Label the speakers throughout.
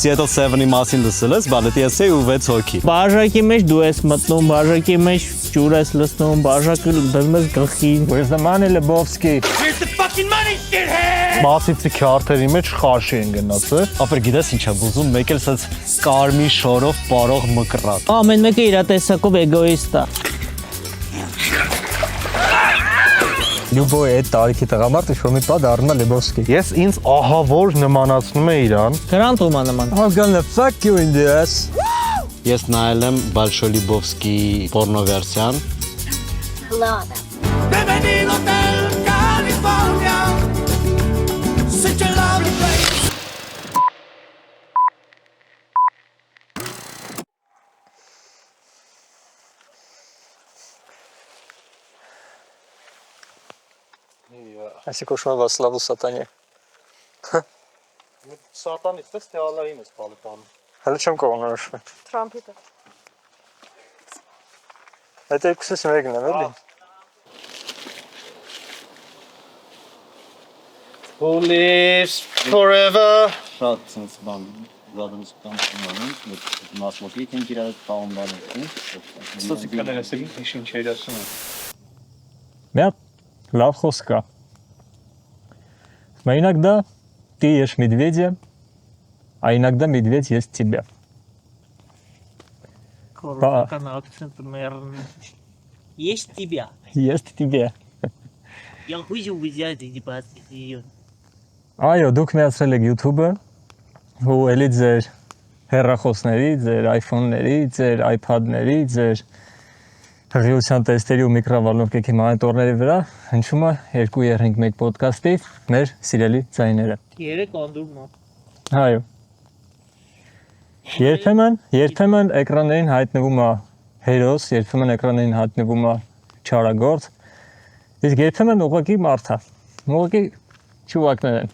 Speaker 1: Seattle 7-ի մասին լսել ես, բալետի էսեյ ու 6 հոգի։
Speaker 2: Բաժակի մեջ դու ես մտնում, բաժակի մեջ ջուր ես լցնում, բաժակը դնում ես գլխին։
Speaker 3: Where's the money, Lebowski?
Speaker 4: Where's the fucking money, shithead?
Speaker 3: Մասիցի քարտերի մեջ խաշի են գնացել։
Speaker 1: Ապեր գիտես ինչ եմ ուզում, մեկ էլ սենց կարմիր շորով պարող մկրատ։
Speaker 2: Ամեն մեկը իր տեսակով էգոիստ է։
Speaker 3: Լյուբոյ այդ տարիքի տղամարդը շո մի պա դառնա Lebowski։ Ես ինձ ահավոր նմանացնում է իրան։
Speaker 2: Դրան տոմա նման։
Speaker 3: I'm gonna fuck you in the ass։
Speaker 1: Ես նայել եմ Բալշոյ Լիբովսկի պորնո վերսիան։
Speaker 4: Bienvenido del California. Such a lovely place.
Speaker 3: Այսի կոչվում է Վասլավու սատանյա։ Սատանից ես թե Ալլահին ես պալտանում։ Հələ չեմ կողմնորոշվում։
Speaker 5: Թրամփիտը։
Speaker 3: Այդ երկուսից մեկն է, էլի։
Speaker 1: Police forever։ Շատ sense բան, զադումս կանցնում են, մասլոկի ինքն իրար տաուն բանը։
Speaker 3: Ստոսիկները հեսի ինչ էր ասում։ Միա լավ խոսք կա։ Но иногда ты ешь медведя, а иногда медведь ест тебя.
Speaker 2: Есть тебя.
Speaker 3: Ест тебя.
Speaker 2: Я хочу взять эти пасти.
Speaker 3: Այո, դուք միացրել եք YouTube-ը, ու էլի ձեր հեռախոսների, ձեր iPhone-ների, ձեր iPad-ների, ձեր հղիության տեստերի ու միկրովոլնովկեքի մոնիտորների վրա հնչում է 2.1 ոդկասթի մեր սիրելի ձայները։
Speaker 2: 3 անդուրմա։
Speaker 3: Այո։ Երբեմն էկրաններին հայտնվում է հերոս, երբեմն էկրաններին հայտնվում է չարագործ, իսկ երբեմն ուղղակի մարդ է։ Ուղղակի ճուվակներ են։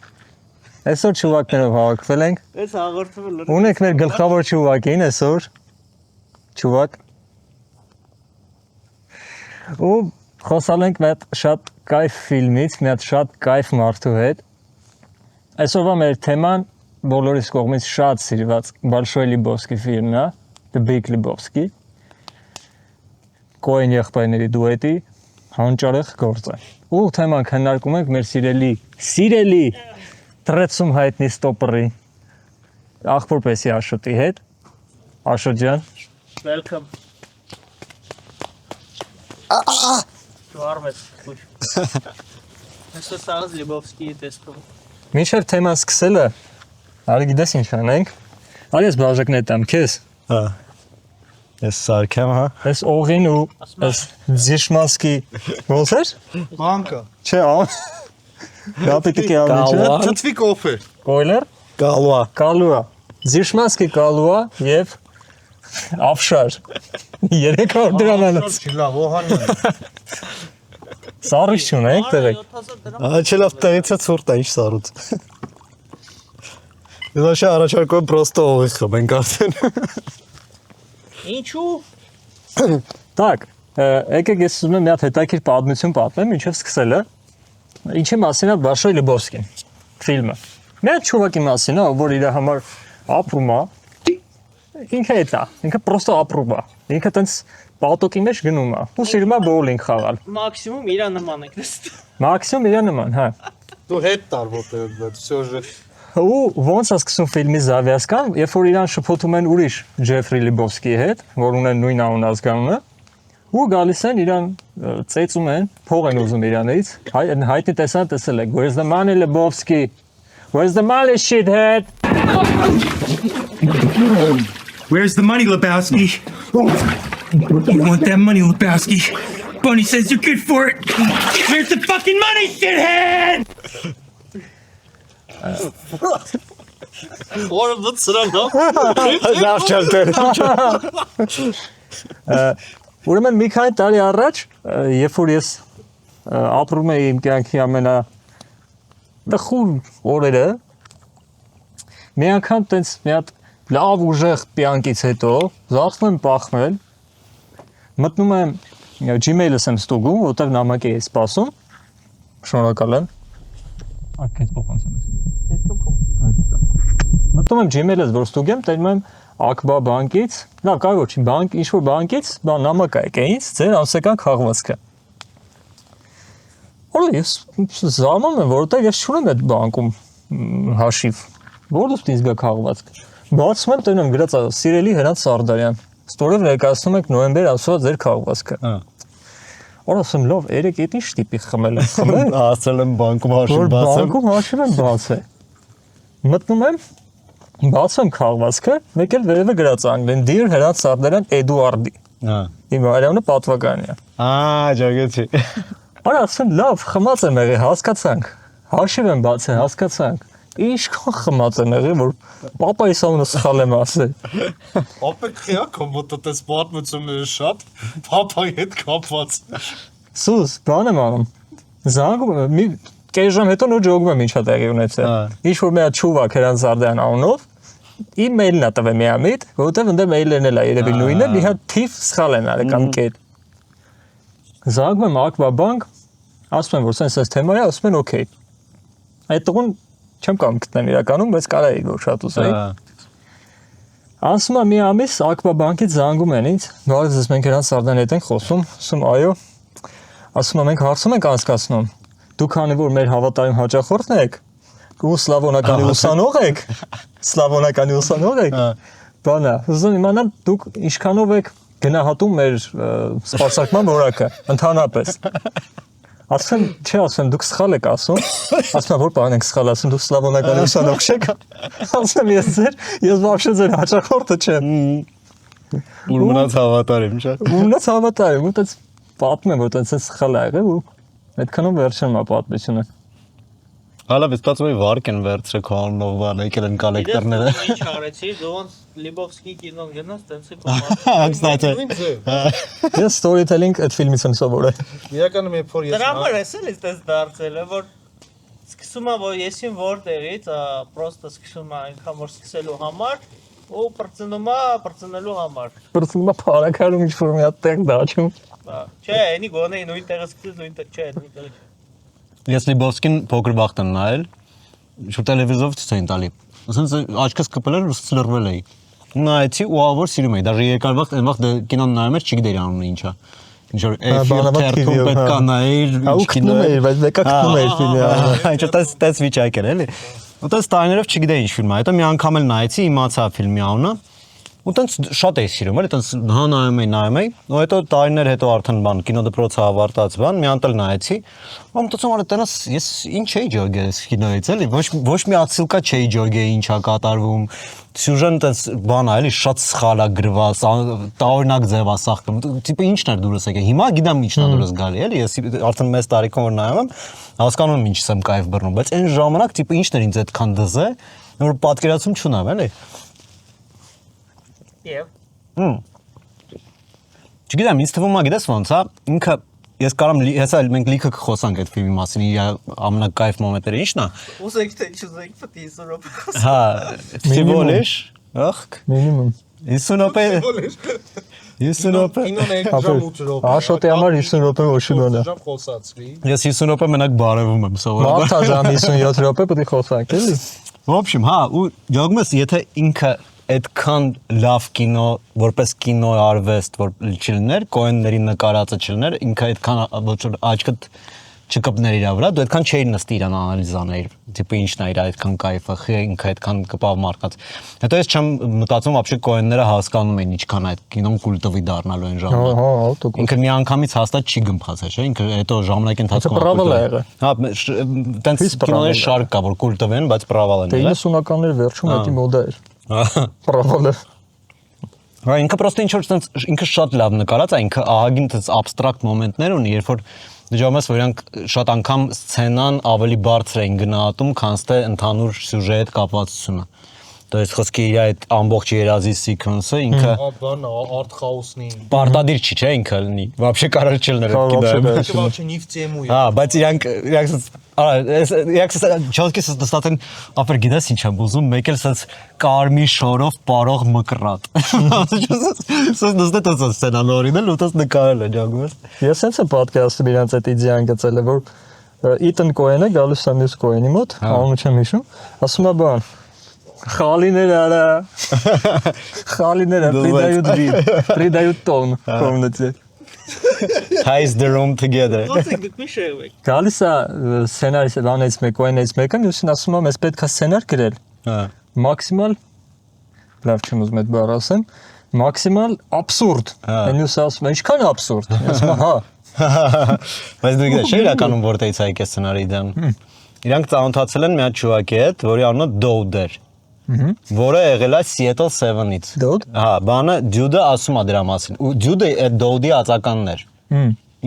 Speaker 3: Այսօր ճուվակներով հավաքվել ենք։
Speaker 2: Այս հաղորդումը
Speaker 3: Ունենք մեր գլխավոր ճուվակին այսօր։ Ճուվակ ու խոսալ ենք մի հատ շատ կայֆ ֆիլմից, մի հատ շատ կայֆ մարդու հետ։ Այսօրվա մեր թեման բոլորիս կողմից շատ սիրված Բալշոյ Լիբովսկի ֆիլմն է, The Big Lebowski։ Կոեն եղբայրների դուետի հանճարեղ գործ է։ Ու թեման քննարկում ենք մեր սիրելի տրեցում հայտնի ստոպերի աղբորպեսի Աշոտի հետ։ Աշոտ ջան,
Speaker 2: Welcome. Շուարվես, քուշ։ Այսօր սաղս Լիբովսկիի տեսքով։
Speaker 3: մինչև թեման սկսելը, արի գիտես ինչ անենք։ Արի ես բաժակն էտամ քեզ։
Speaker 1: Հա։ Ես սարքեմ, հա։
Speaker 3: Այս օղին ու այս ձիշմասկի ոնց էր։
Speaker 6: Մանկա։
Speaker 3: Չէ, դա պետք է ավելի չէ։
Speaker 6: Թթվի կոֆե։
Speaker 3: Կոյլեր, կալուա։ Ձիշմասկի կալուա եւ ավշար։ 300 դրամ անց։
Speaker 6: Լավ, օհանն։
Speaker 3: Սարիշ չունենք դերեք։
Speaker 6: Աչելավ տեղից է ցուրտ է ինչ սարուց։ Ես առաջարկում եմ պրոստո օղի խմենք արդեն։
Speaker 2: Ինչու։
Speaker 3: Так, եկեք ես ուզում եմ մի հատ հետաքրքիր պատմություն պատմեմ, ինչով սկսելը։ Ինչի մասին է Բալշոյ Լիբովսկին ֆիլմը։ Մի հատ ճուվակի մասին է, որ իր համար ապրում է։ Ինքը էդ է, ինքը պրոստո ապրում է։ Ինքը տենց պատոկի մեջ գնում է։ Ու սիրում է բոուլինգ խաղալ։
Speaker 2: Մաքսիմում իրա նման եք տեսնում։
Speaker 3: Մաքսիմում իր նման, հա։
Speaker 6: Դու հետ տար որտեղ սյուժետ։
Speaker 3: Ու ոնց է սկսում ֆիլմի զավիասկան, երբ որ իրան շփոթում են ուրիշ Ջեֆրի Լիբովսկիի հետ, որ ունեն նույն անունազգանունը, ու գալիս են իրան ծեծում են, փող են ուզում իրանից, հայտնի տեսան տեսել եք, Where's the money, Lebowski? Where's the money, shithead?
Speaker 4: Where's the money, Lebowski? You want that money, Lebowski? Bunny says you're good for it. Where's the fucking money, shithead?
Speaker 1: Որը սրան հա։
Speaker 3: Լավ չանտեր։ Ուրեմն մի քանի տարի առաջ, երբ որ ես ապրում էի իմ կյանքի ամենախուլ օրերը, մի անգամ տենց մի հատ լավ ուժեղ պյանկից հետո զարթնում եմ պախմել, մտնում եմ Gmail-ս եմ ստուգում, որտեղ նամակ էի սպասում, շնորհակալ եմ։ Ակես փոխանցեմ ես։ մտնում եմ Gmail-ից, որ ստուգեմ, տենում եմ Ակբա բանկից, լավ, կարող չի բանկ, ինչ-որ բանկից, բան նամակ եկե ինձ, ձեր ամսական քաղվածքը։ Որը ես զարմանում եմ, որովհետև ես չունեմ այդ բանկում հաշիվ։ Որտե՞ղ ինձ գա քաղվածքը։ Բացում եմ, տենում եմ գրած սիրելի Հրանտ Սարդարյան։ Ստորև ներկայացնում եք նոյեմբեր ամսվա ձեր քաղվածքը։ Որ ասեմ, լավ, երեք էդ ինչ տիպի խմել եմ, խմել։
Speaker 6: Ասել եմ բանկում հաշիվ
Speaker 3: Որ
Speaker 6: բացեմ։
Speaker 3: բանկում հաշիվ եմ բացել։ Մտնում եմ, բացում քաղվածքը, մեկ էլ վերևը գրած անգլեն Dear Հրանտ Սարդարյան Էդուարդի։ Իմ արյանը պատվականն է։
Speaker 6: Ջագեցի։
Speaker 3: Արա ասեմ, լավ, խմած եմ եղել, հասկացանք։ Հաշիվ եմ բացել, հասկացանք։ Ինչքան խմած եմ եղել, որ պապայիս անունը սխալ եմ ասել։
Speaker 6: Ապեք խիա կոմոտը տես պատմությունները շատ փափայի հետ կապված։
Speaker 3: Սուս, բան եմ անում։ Զանգում եմ, մի կես ժամ հետո նոր ջոգում եմ ինչա տեղի ունեցել։ Ինչ որ մի հատ ճուվակ Հրանտ Սարդարյան անունով իմ մեյլն ա տվել միամիտ, որովհետև ընդ մեյլերն էլ ա երևի նույնը, մի հատ թիվ սխալ են արել կամ կետ։ Զանգում եմ Ակբա բանկ, ասում եմ որ սենց թեմա է, ասում են օքեյ։ Այդ տղուն չեմ կամ գտնեմ իրականում, բայց կարա է որ շատ ուզեի։ Ասում եմ մի ամիս Ակբա բանկից զանգում են ինձ, նորից ես մենք Հրանտ Սարդարյանի հետ ենք խոսում, ասում այո, ասում եմ մենք հարցում ենք անցկացնում, դուք քանի որ մեր հավատարիմ հաճախորդն եք, ու սլավոնականի ուսանող եք, բանա, ուզում իմանամ դուք ինչքանով եք գնահատում մեր սպասարկման որակը, ընդհանրապես։ Ասեմ, չէ, ասեմ, դուք սխալ եք ասում, ասում եմ, որ բան ենք սխալ ասում, դուք սլավոնականի ուսանող չեք, ասեմ, ես վաբշե ձեր հաճախորդը չեմ։
Speaker 6: Ուր մնաց հավատարիմ, չէ։
Speaker 3: Մնաց հավատարիմ, ու տենց պատմում եմ, որ տենց սխալ ա եղել ու այդքանով վերջանում է պատմությունը։
Speaker 6: Հալա վստահում եմ վարկ են վերցրել քո անունով բան, եկել են կոլեկտորները։
Speaker 2: Ինչ արեցի, դոնց Լիբովսկի կինոն գնաց, տենց է
Speaker 6: Կստացե։
Speaker 3: Ես storytelling այդ ֆիլմից եմ սովորել։
Speaker 6: Իրականում երբ որ ես
Speaker 2: Դրա համար ես էլ այդպես դարձել է, որ սկսում եմ, որ եսին որտեղից, պրոստը սկսում եմ այնքան որ սկսելու համար ու պրծնելու համար։
Speaker 3: Պրծնում եմ փարակարում ինչ-որ մի հատ տեղ դաչում։
Speaker 2: Չէ, այնի գոնե նույն տեղը սկսես, նույն տեղ, չէ, նույն տեղը։
Speaker 6: Ես Լիբովսկին փոքր վաղտ եմ նայել, շուտ տելևիզորով ցույց էին տալի։ Ասենց աչքս կպել էր ու սլրվել էի։ Նայեցի ու ավոր սիրում էի, դաժե երկար վաղտ այն վաղտ կինոն նայում էր, չգիտեի անունը ինչա։ Ինչ որ F-թերթում պետք է նայեր,
Speaker 3: ինչ կինո էր, բայց մեկը քնում էր ֆիլմը։
Speaker 6: Այո, տես վիճակ էր էլի։ Ու տես տարիներով չգիտեի ինչ ֆիլմ է, հետո մի անգամ էլ նայեցի, իմացա ֆիլմի անունը։ Ու տենց շատ էի սիրում, էլի տենց նայում էի, ու հետո տարիներ հետո արդեն բան կինոդպրոցը ավարտած բան, մի անտել նայեցի, ու մտածում եմ, տենաս ես ինչ էի ջոգել այս կինոից, էլի, ոչ մի ացիլկա չէի ջոգել, ինչա կատարվում, սյուժեն տենց բան է, էլի, շատ սխալ է գրված, տարօրինակ ձև է սախքում, տիպը ինչն էր դուրս եկել, հիմա գիտեմ ինչն է դուրս գալի, էլի, ես արդեն մեծ տարիքում որ նայում եմ, հասկանում եմ ինչից եմ կայֆ բռնում, բայց այն ժամանակ տիպը ինչն էր ինձ այդքան դզե, որ պատկերացում չունեմ, էլի։ Չգիտեմ, ինձ թվում է, գիտես ոնց է, ինքը ես կարամ հեսա մենք լիքը կխոսանք այդ ֆիլմի մասին, իր ամենակայֆ մոմենտները ինչն է։
Speaker 2: Ուզենք թե չուզենք, պետք է 50 րոպե խոսենք։
Speaker 6: Հա, Սիվոլիշ, ախ,
Speaker 3: Մինիմում։
Speaker 6: 50 րոպե։ 50 րոպե։
Speaker 5: Կինոն 2 ժամ 8 րոպե։
Speaker 3: Աշոտի համար 50 րոպե ոչ մի բան է։
Speaker 5: Ժամ խոսացվի։
Speaker 6: Ես 50 րոպե մենակ բարևում եմ սովորաբար։
Speaker 3: Մարդա ժամ 57 րոպե պետք է խոսանք, էլի։
Speaker 6: В общем, հա, ու յոգում ես, եթե ինքը այդքան լավ կինո, որպես կինո արվեստ, որ չլներ, կոենների նկարածը չլներ, ինքը այդքան ոչ որ աչքդ չկպներ իր վրա, դու այդքան չէիր նստի իրան անալիզաներ, տիպը ինչն է իր այդքան կայֆը, ինքը այդքան կպավ մարդկանց։ Հետո ես չեմ մտածում, вообще կոենները հասկանում են ինչքան այդ կինոն կուլտովի դառնալու են ժամանակ։
Speaker 3: Հա, դուք։
Speaker 6: Ինքը միանգամից հաստատ չի գմփացել, չէ՞, ինքը հետո ժամանակի ընթացքում
Speaker 3: պրավալ է եղել։
Speaker 6: Հա, տենց կինոներ շարք կա, որ կուլտով են, բայց պրավալ են եղել։
Speaker 3: 90-ականների վերջում դա մոդա էր։ Պրավալը։
Speaker 6: Հա, ինքը պրոստը ինչ որ տենց ինքը շատ լավ նկարած է, ինքը ահագին տենց абստրակտ մոմենտներ ունի, երբ որ դժվար է որ իրանք շատ անգամ սցենան ավելի բարձր էին գնահատում, քան թե ընդհանուր սյուժեի հետ կապվածությունը։ То есть խոսքի իր այդ ամբողջ երազի սիքվենսը ինքը
Speaker 5: Բան արտ խաոսնի։
Speaker 6: պարտադիր չի, չէ՞, ինքը լինի։ Вообще կարող չլներ այդ կինոյը։
Speaker 5: Вообще не в тему։
Speaker 6: Հա, բայց իրանք չոտքի ստացեն ապեր գիտես ինչ եմ ուզում, մեկ էլ սենց կարմիր շորով պարող մկրատ։ Սենց նստել տես սցենան օրինել ու տես նկարել է ջագում ես։
Speaker 3: Ես հենց եմ պատկերացնում իրանց այդ իդեան գծել է, որ Ethan Cohen-ը գալիս է մյուս Cohen-ի մոտ, անունը չեմ հիշում, ասում է բան, Խալիներ արա։ Խալիները предают տոն կողմնացի։
Speaker 6: Ties the room together։
Speaker 2: Ոնց եք դուք մի շեղվեք։
Speaker 3: Գալիս է սցենարիստ բանից մեկ օնից մեկը, մյուսին ասում եմ, ես պետք է սցենար գրել։
Speaker 6: Հա։
Speaker 3: Մաքսիմալ լավ չեմ ուզում այդ բառը ասեմ, մաքսիմալ абսուրդ։ Մյուսը ասում է, ինչքան абսուրդ։ Ես ասում եմ, հա։
Speaker 6: Բայց դու գիտես, չէ՞ իրականում որտեղից է եկել սցենարի դեմ։ Իրանք ծանոթացել են մի հատ ճուակի հետ, որի անունը Dode էր։ Որը եղել է Seattle 7-ից։
Speaker 3: Dode։
Speaker 6: Հա, բանը Dude-ը ասում է դրա մասին։ Ու Dude-ը այդ Dode-ի ածականն էր։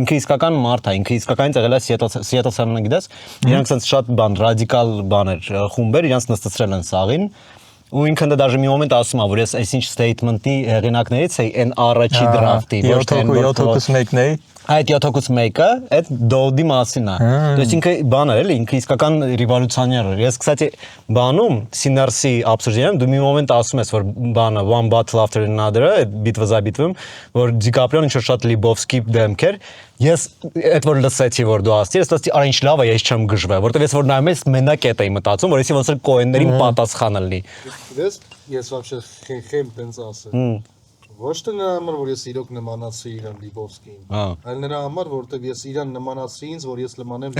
Speaker 6: Ինքը իսկական մարդ է, ինքը իսկականից եղել է Seattle 7-ը գիտես։ Իրանք sense շատ բան ռադիկալ բաներ խումբեր, իրանք նստեցրել են սաղին։ Ու ինքն դա դաժե մի մոմենտ ասում է, որ ես այսինչ statement-ի հեղինակներից էի այն առաջի դրաֆտի, ոչ թե
Speaker 3: 7-1-ն էի։
Speaker 6: Այդ 7-ից մեկը այդ Dode-ի մասին է։ То есть ինքը բան էր էլի, ինքը իսկական ռևոլյուցիոներ էր։ Ես կստати բանում Sinners-ի абսուրդիան դու մի մոմենտ ասում ես, որ բանը one battle after another-ը այդ բիտվա զա բիտվում, որ Դիկապրիոն ինչ որ շատ Լիբովսկի դեմք էր։ Ես այդ որ լսեցի որ դու ասեցի, ես ասեցի, արա ինչ լավ է, ես չեմ գժվել, որտեվ ես որ նայում ես մենակ էդ էի մտածում, որ եսի ոնց որ կոեններին պատասխանը լինի։
Speaker 5: Դες, ես вообще խեմ տենց ասել։ Ոչ թե նրա համար, որ ես իրոք նմանացի իրան Լիբովսկին, այլ նրա համար, որովհետև ես իրան նմանացի ինձ, որ ես նմանեմ։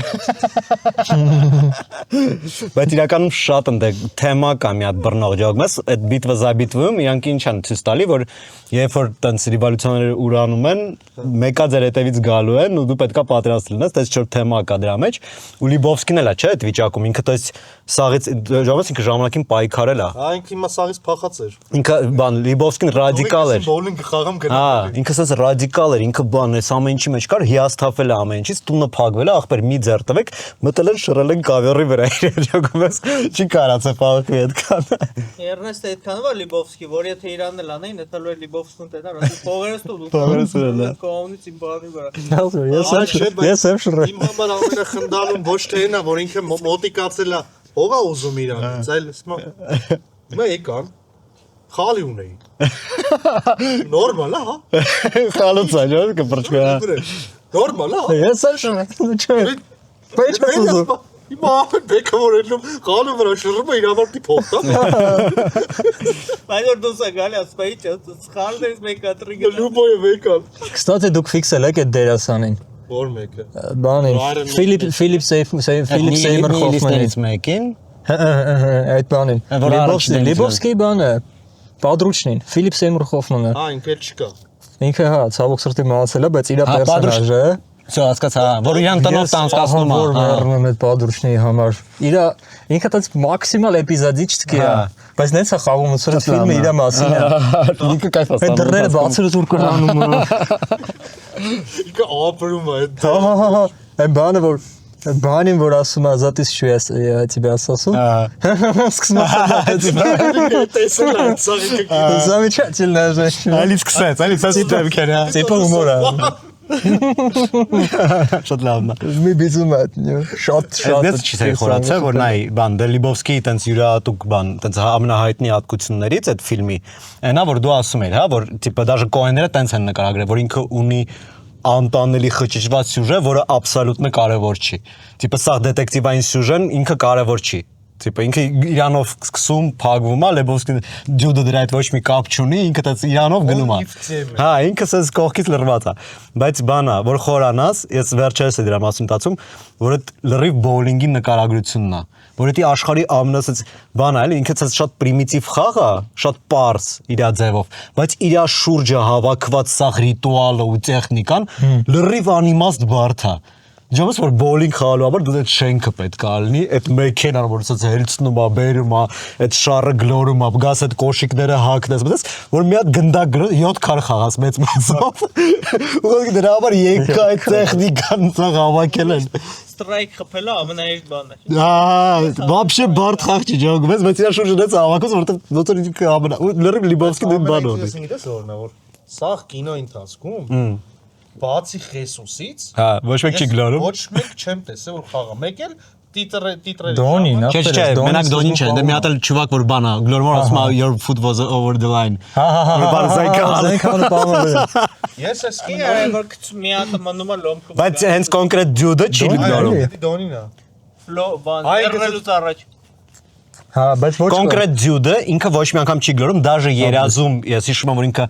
Speaker 6: Բայց իրականում շատ ընդ թեմա կա մի հատ բռնող ջոգմես, այդ բիտվա զա բիտվում, իրանք ինչ են ցույց տալի, որ երբ որ տենց ռևոլյուցիոները ուրանում են, մեկա ձեր հետևից գալու են ու դու պետքա պատրաստ լինես, տես չոր թեմա կա դրա մեջ, ու Լիբովսկին էլ է, չէ՞, այդ վիճակում, ինքը տես սաղից ջոգմես ինքը ժամանակին պայքարել է։
Speaker 5: Հա, ինքը հիմա սաղից փախած էր։
Speaker 6: Ինքը բան Լիբովսկին ռադիկալ էր։
Speaker 5: Բոուլինգ խաղամ գնալ։
Speaker 6: Հա, ինքը sense ռադիկալ էր, ինքը բան էս ամեն ինչի մեջ կար, հիասթափել է ամեն ինչից, տունը փակվել է, ախպեր մի ձեռ տվեք, մտել են շռել են կավյարի վրա իր ջոգմես, չի կարացե փախվի այդքան։
Speaker 2: Էրնեստ այդքան որ Լիբովսկի, որ եթե Իրանն էլ անեին, հետո Լիբովսկուն տենար, ասի փողերս դու
Speaker 6: Փողերս դու։
Speaker 2: կողմից իմ բանի վրա։
Speaker 3: Ես եմ շռել։
Speaker 5: Իմ համար ամենախնդալուն ոչ թե նա, որ ինքը մոտիկացել է, ով է ուզում իրանից, այլ հիմա եկան խալի ունեի։ Նորմալ է, հա։
Speaker 6: Խալուց է, ջո, կպրճկա։
Speaker 5: Նորմալ է։
Speaker 3: Ես եմ շռել։ Չէ։ Բայց ուզում։
Speaker 5: Հիմա բեկը որ էլում խալու վրա շռում է իր համար տիփոխ, հա։
Speaker 2: Բայց որ դու սա գալի ասպայի չէ, սխալներից մեկ կատրի գնա։
Speaker 5: Լուբոյը եկան։
Speaker 3: Կստати դուք ֆիքսել եք այդ դերասանին։
Speaker 5: Որ մեկը։
Speaker 3: Բանին Ֆիլիպ Սեյմեր Հոֆմանից
Speaker 6: մեկին։
Speaker 3: այդ բանին Լիբովսկի բանը Պատրուչնին Ֆիլիպ Սեյմեր Հոֆմանը
Speaker 5: Հա, ինքը էլ չկա։
Speaker 3: ինքը հա ցավոք սրտի մահացել է բայց իր պերսոնաժը
Speaker 6: Всё, հասկացա, որ իրան տնով տանցկացնում է։
Speaker 3: որ մեռնում է Պատրուչնի համար իր ինքը տած մաքսիմալ էպիզոդի չկա բայց նենց է խաղում ուսրած ֆիլմը իր մասին է
Speaker 6: Ինքը կայֆ է։
Speaker 3: այդ դռները բացելուց որ կրանում
Speaker 5: Ինքը ապրում է։
Speaker 3: հա այն բանը որ բանին որ ասում է զատից չու я тебе ասում սկսում է
Speaker 5: Տեսել է սաղիկը։
Speaker 3: Замечательная женщина
Speaker 6: Այլից սկսեց, այլից դեմքեր, հա։
Speaker 3: Տիպը հումոր է
Speaker 6: Շատ լավն է։
Speaker 3: Մի բիզում է շատ
Speaker 6: Դες չի սա խորացել, որ նայ, բան Լիբովսկիի տենց յուրահատուկ բան, տենց ամենահայտնի հատկություններից այդ ֆիլմի, այնա որ դու ասում ես, հա, որ տիպը դաժե կոենները տենց են նկարագրել, որ ինքը ունի անտանելի խճճված սյուժե, որը աբսոլյուտն կարևոր չի։ Տիպը սա դետեկտիվային սյուժեն ինքը կարևոր չի։ Տիպը ինքը իրանով սկսում, փակվում է, Լիբովսկին Դյուդը դրա հետ ոչ մի կապ չունի, ինքը տենց իրանով գնում է։ Հա, ինքը սենց կողքից լրված է։ Բայց բանա, որ խորանաս, ես վերջերս է դրա մասին մտածում, որ այդ լրիվ բոուլինգի նկարագրությունն է, որ դա աշխարհի ամենասենց բանա էլի, ինքը սենց շատ պրիմիտիվ խաղ է, շատ պարզ իր ձևով, բայց իր շուրջը հավաքված սա ռիտուալը ու տեխնիկան լրիվ անիմաստ բարդ է։ Ջոմս որ բոուլինգ խաղալու համար դու այդ շենքը պետք է լինի, այդ մեքենան որ ասած հելցնում է, բերում է, այդ շարը գլորում է, գաս այդ կոշիկները հակնես, մտես, որ մի հատ գնդակ 7 քար խաղաս մեծ մասով։ Ու դրա համար եկա այդ տեխնիկան ցաղ հավաքել են։
Speaker 2: Ստրայք խփելը ամենահեշտ բանն է։
Speaker 6: Ահա, вообще բարդ խաղ չի ջոգմես, բայց իր շուրջը դից հավաքած, որովհետև ոնց ինքը ամենա ու լրիվ Լիբովսկին դեպի բան ունի։
Speaker 5: Ես օրնա որ սաղ կինոյի ընթացքում բացի Խեսուսից,
Speaker 6: հա, ոչ մեկ չի գլորում։
Speaker 5: Ոչ մեկ չեմ տեսել որ խաղա, մեկ էլ տիտրերը։
Speaker 3: Դոնին,
Speaker 6: Չէ, մենակ դոնին չէ, դե մի հատ էլ ճուվակ որ բանա, գլորում ասում է your foot was over the line։
Speaker 3: Զայքանը պահում
Speaker 5: Ես ես
Speaker 2: Ինչ է որ մի հատ մնում է լոմքը։
Speaker 6: Բայց հենց կոնկրետ Դյուդը չի գլորում։
Speaker 5: Դոնին է։
Speaker 2: Բան, երնելուց առաջ։
Speaker 3: Հա, բայց ոչ
Speaker 6: կոնկրետ դյուդը ինքը ոչ մի անգամ չի գլորում, դաժե երազում, ես հիշում եմ, որ ինքը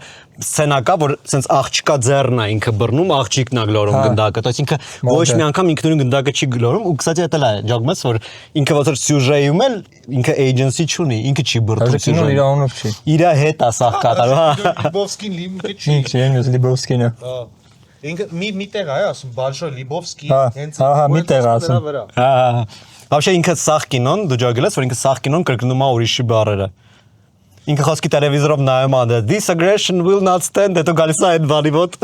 Speaker 6: սցենա կա, որ sense աղջիկա ձեռն է ինքը բռնում, աղջիկն է գլորում գնդակը, то есть ինքը ոչ մի անգամ ինքնուրույն գնդակը չի գլորում, ու կստати это լա, ջոգմես, որ ինքը ոնց որ սյուժեում էլ ինքը agency չունի, ինքը չի բռնում
Speaker 3: կինոն իր անունով չի։
Speaker 6: իր հետ է սախ կատարում, հա։
Speaker 5: Լիբովսկին ինքը չի։
Speaker 3: Ինքը Ջեյմս Լիբովսկին է։
Speaker 5: Հա։ Ինքը մի տեղ է ասում Բալշոյ Լիբովսկի
Speaker 3: հենց մի տեղ ասում։
Speaker 6: Հա։ Вообще ինքը սախ կինոն, դու ջոգելես, որ ինքը սախ կինոն կրկնում է ուրիշի բառերը։ Ինքը խոսքի տելևիզորով նայում է, this aggression will not stand, հետո գալիս է այդ բանի մոտ,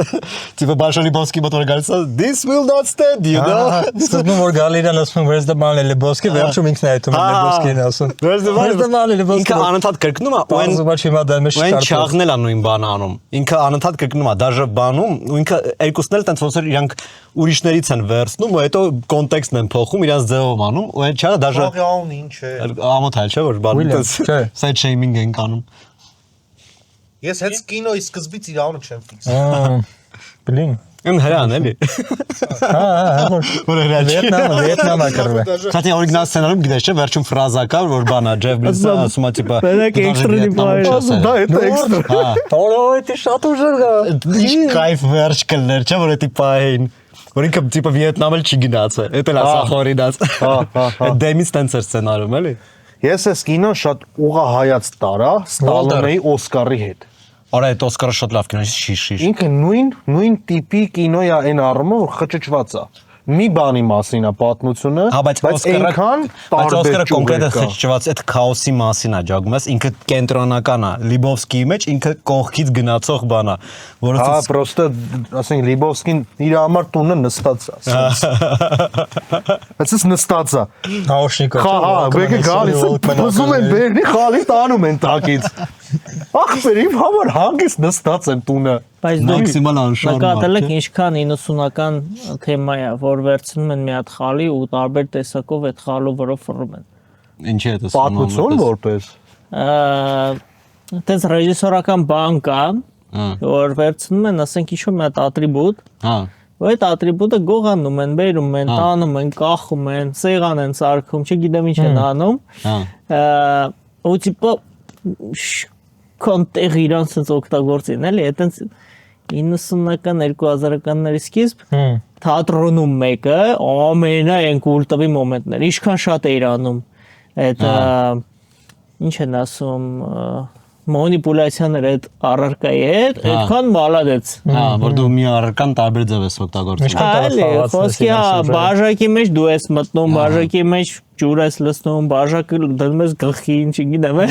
Speaker 6: տիպը Բալշոյ Լիբովսկի մոտ որ գալիս է, this will not stand, you know։
Speaker 3: Սկզբում որ գալիրան ասում where's the money Լիբովսկի, վերջում ինքն է այդում Լիբովսկին ասում։
Speaker 6: Where's the money
Speaker 3: Լիբովսկի։
Speaker 6: ինքը անընդհատ կրկնում է, ու
Speaker 3: Բաչի մադա մեջ
Speaker 6: Ու այն չաղնել է նույն բանը անում։ Ինքը անընդհատ կրկնում է, դաժե բանում, ու ինքը երկուսն էլ տենց ոնց որ իրանք ուրիշներից են վերցնում, ու հետո կոնտեքստն են փոխում, իրանց ձևով անում, ու այն չաղը դաժե
Speaker 5: Աղյաուն ինչ է։
Speaker 6: ամոթալ չէ որ բանը տենց side shaming են կանում։
Speaker 5: Ես հենց կինոյի սկզբից իր անունը չեմ ֆիքսել։
Speaker 3: Բլին։
Speaker 6: Այն հրան էլի։ Որ հրան չի։
Speaker 3: Վիետնամը կրվե։
Speaker 6: Քանի օրիգինալ սցենարում գիտես չէ, վերջում ֆրազա կա, որ բանա Ջեֆ Բլինսը ասում է տիպա։
Speaker 2: Բերեք էքստրա դիպայր։
Speaker 5: Դա է էքստրա։
Speaker 3: Օ, դա շատ ուժեղ է։
Speaker 6: Ինչ կայֆ վերջ կլներ, չէ՞ որ է տիպա այն։ Որ ինքը տիպը Վիետնամ էլ չի գնացել։ Էդ էլ ասա խորինած։ Այդ դեմից տենց էր սցենարում էլի։
Speaker 5: Ես այս կինոն շատ ուղղահայաց տարա Ստալոնեի Օսկարի հետ։
Speaker 6: Արա այդ Օսկարը շատ լավ կինո է, շիշ։
Speaker 5: Ինքը նույն տիպի կինո է այն առումով, որ խճճված է։ Մի բանի մասին է պատմությունը,
Speaker 6: բայց Օսկարը կոնկրետ է խճճված այդ քաոսի մասին է ջագում ես, ինքը կենտրոնական է, Լիբովսկիի մեջ ինքը կողքից գնացող բան է, որը
Speaker 5: հա, պրոստը, ասենք Լիբովսկին իր համար տունը նստած է։ Բայց էս նստած է։
Speaker 3: Նաուշնիկով։
Speaker 5: Հա, բեկը գալիս է, բզում են բերնի, խալի տանում են տակից։ Ախպեր, իմ համար հանգիստ նստած եմ տունը։
Speaker 2: Բայց դու
Speaker 6: մաքսիմալ անշարժ
Speaker 2: նկատել եք ինչքան 90-ական թեմա է, որ վերցնում են մի հատ խալի ու տարբեր տեսակով այդ խալու վրա ֆռում են։
Speaker 6: Ինչի է դա
Speaker 5: Պատմություն որպես։
Speaker 2: Այդպես ռեժիսորական բան կա, որ վերցնում են, ասենք ինչ-որ մի հատ ատրիբուտ,
Speaker 6: հա
Speaker 2: ու այդ ատրիբուտը գողանում են, բերում են, տանում են, կախում են, սեղան են սարքում, չգիտեմ ինչ են անում։ Ու տիպը կոնտեգ իրան sense օգտագործին, էլի, այտենց 90-ական 2000-ականների սկիզբ թատրոնում մեկը ամենայն կուլտովի մոմենտներ, ինչքան շատ է իրանում այդ ինչ են ասում մանիպուլյացիաներ այդ առարկայի հետ, այդքան մալադեց։
Speaker 6: հա որ դու մի առարկան տարբեր ձև ես օգտագործում։
Speaker 2: Այլի, խոսքի բաժակի մեջ դու ես մտնում, բաժակի մեջ ջուր ես լցնում, բաժակը դնում ես գլխին, չգիտեմ։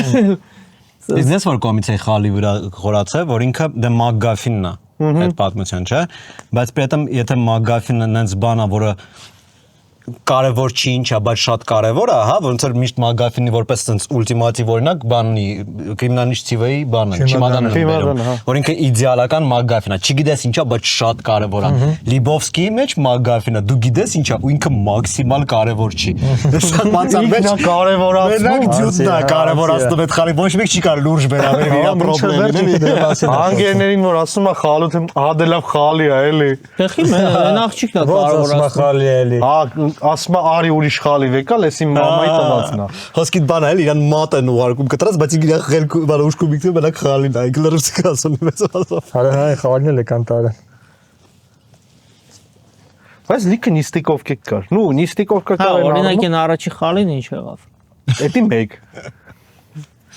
Speaker 6: Բիզնես որ կոմից է խալի վրա խորացել, որ ինքը դե մագգաֆինն է այդ պատմության, չէ՞։ Բայց при этом եթե մագգաֆինը նենց բան է, որը կարևոր չի ինչա, բայց շատ կարևոր է, հա, ոնց որ միշտ մագաֆինի որպես sense ուլտիմատիվ օրինակ բանի կրիմինալիստիվայի բանը, չիմադանը, որ ինքը իդեալական մագաֆին է, չգիտես ինչա, բայց շատ կարևոր է։ Լիբովսկիի մեջ մագաֆինը դու գիտես ինչա, ու ինքը մաքսիմալ կարևոր չի։ Սա բացան մեջ կարևորացնում, դյութն է կարևորացնում այդ խալի, ոչ մեկ չի կարող լուրջ վերաբերել իր պրոբլեմին։
Speaker 5: Անգերներին որ ասում է խալութ ադելավ խալի է, էլի։
Speaker 2: Տխի մեն աղջիկն է կարևորացնում։
Speaker 5: Ասма արի ուրիշ խալի վեկալ, ես իմ մամայի տվածն է։
Speaker 6: Խոսքիդ բան է, իրան մատ են ուղարկում կտրած, բայց իր խելք բանը ուշքում իքնում մենակ խալին է, գլրուսիկ ասում մեծ ասում։
Speaker 3: Արա հայ խալին էլ կանտարը։
Speaker 5: Բայց լիքը նիստիկով կար։ Նու նիստիկով կար։
Speaker 2: Հա, օրինակ այն առաջի խալին ինչ եղավ։
Speaker 5: Էդի մեկ։